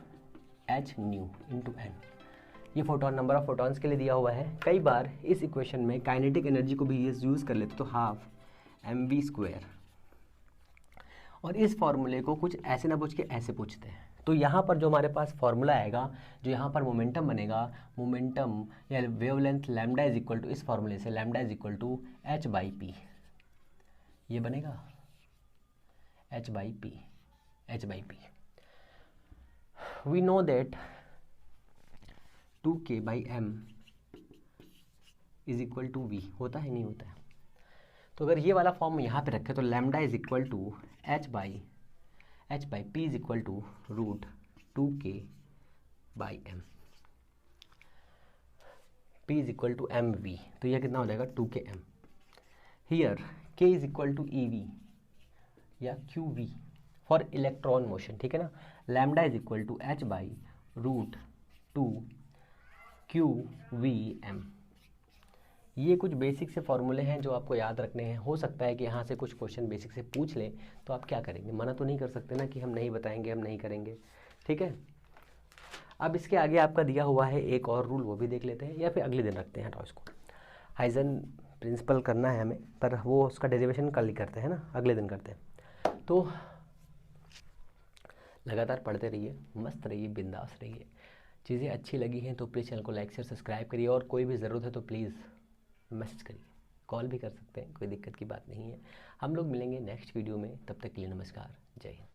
H nu into N, ये फोटोन नंबर ऑफ फोटॉन्स के लिए दिया हुआ है। कई बार इस इक्वेशन में काइनेटिक एनर्जी को भी यूज़ कर लेते, तो हाफ mv²। और इस फॉर्मूले को कुछ ऐसे ना पूछ के ऐसे पूछते हैं, तो यहाँ पर जो हमारे पास फॉर्मूला आएगा, जो यहाँ पर मोमेंटम बनेगा, मोमेंटम या wavelength lambda is equal to, इस फॉर्मूले से lambda is equal to h/p, ये बनेगा h/p। We know that 2k/m is equal to v, होता है नहीं होता है। तो अगर ये वाला फॉर्म यहाँ पे रखें तो lambda is equal to h/p is equal to root 2k/m, p is equal to mv, तो यह कितना हो जाएगा 2km। Here k is equal to ev या qv फॉर इलेक्ट्रॉन मोशन, ठीक है ना। लैम्डा इज इक्वल टू h/रूट 2qvm। ये कुछ बेसिक से फॉर्मूले हैं जो आपको याद रखने हैं। हो सकता है कि यहाँ से कुछ क्वेश्चन बेसिक से पूछ लें, तो आप क्या करेंगे, मना तो नहीं कर सकते ना कि हम नहीं बताएंगे, हम नहीं करेंगे, ठीक है। अब इसके आगे आपका दिया हुआ है एक और रूल, वो भी देख लेते हैं, या फिर अगले दिन रखते हैं, हटाओ इसको। हाइजन प्रिंसिपल करना है हमें, पर वो उसका डेरिवेशन कल ही करते हैं ना, अगले दिन करते हैं। तो लगातार पढ़ते रहिए, मस्त रहिए, बिंदास रहिए। चीज़ें अच्छी लगी हैं तो प्लीज़ चैनल को लाइक शेयर सब्सक्राइब करिए, और कोई भी ज़रूरत है तो प्लीज़ मैसेज करिए, कॉल भी कर सकते हैं, कोई दिक्कत की बात नहीं है। हम लोग मिलेंगे नेक्स्ट वीडियो में, तब तक के लिए नमस्कार, जय हिंद।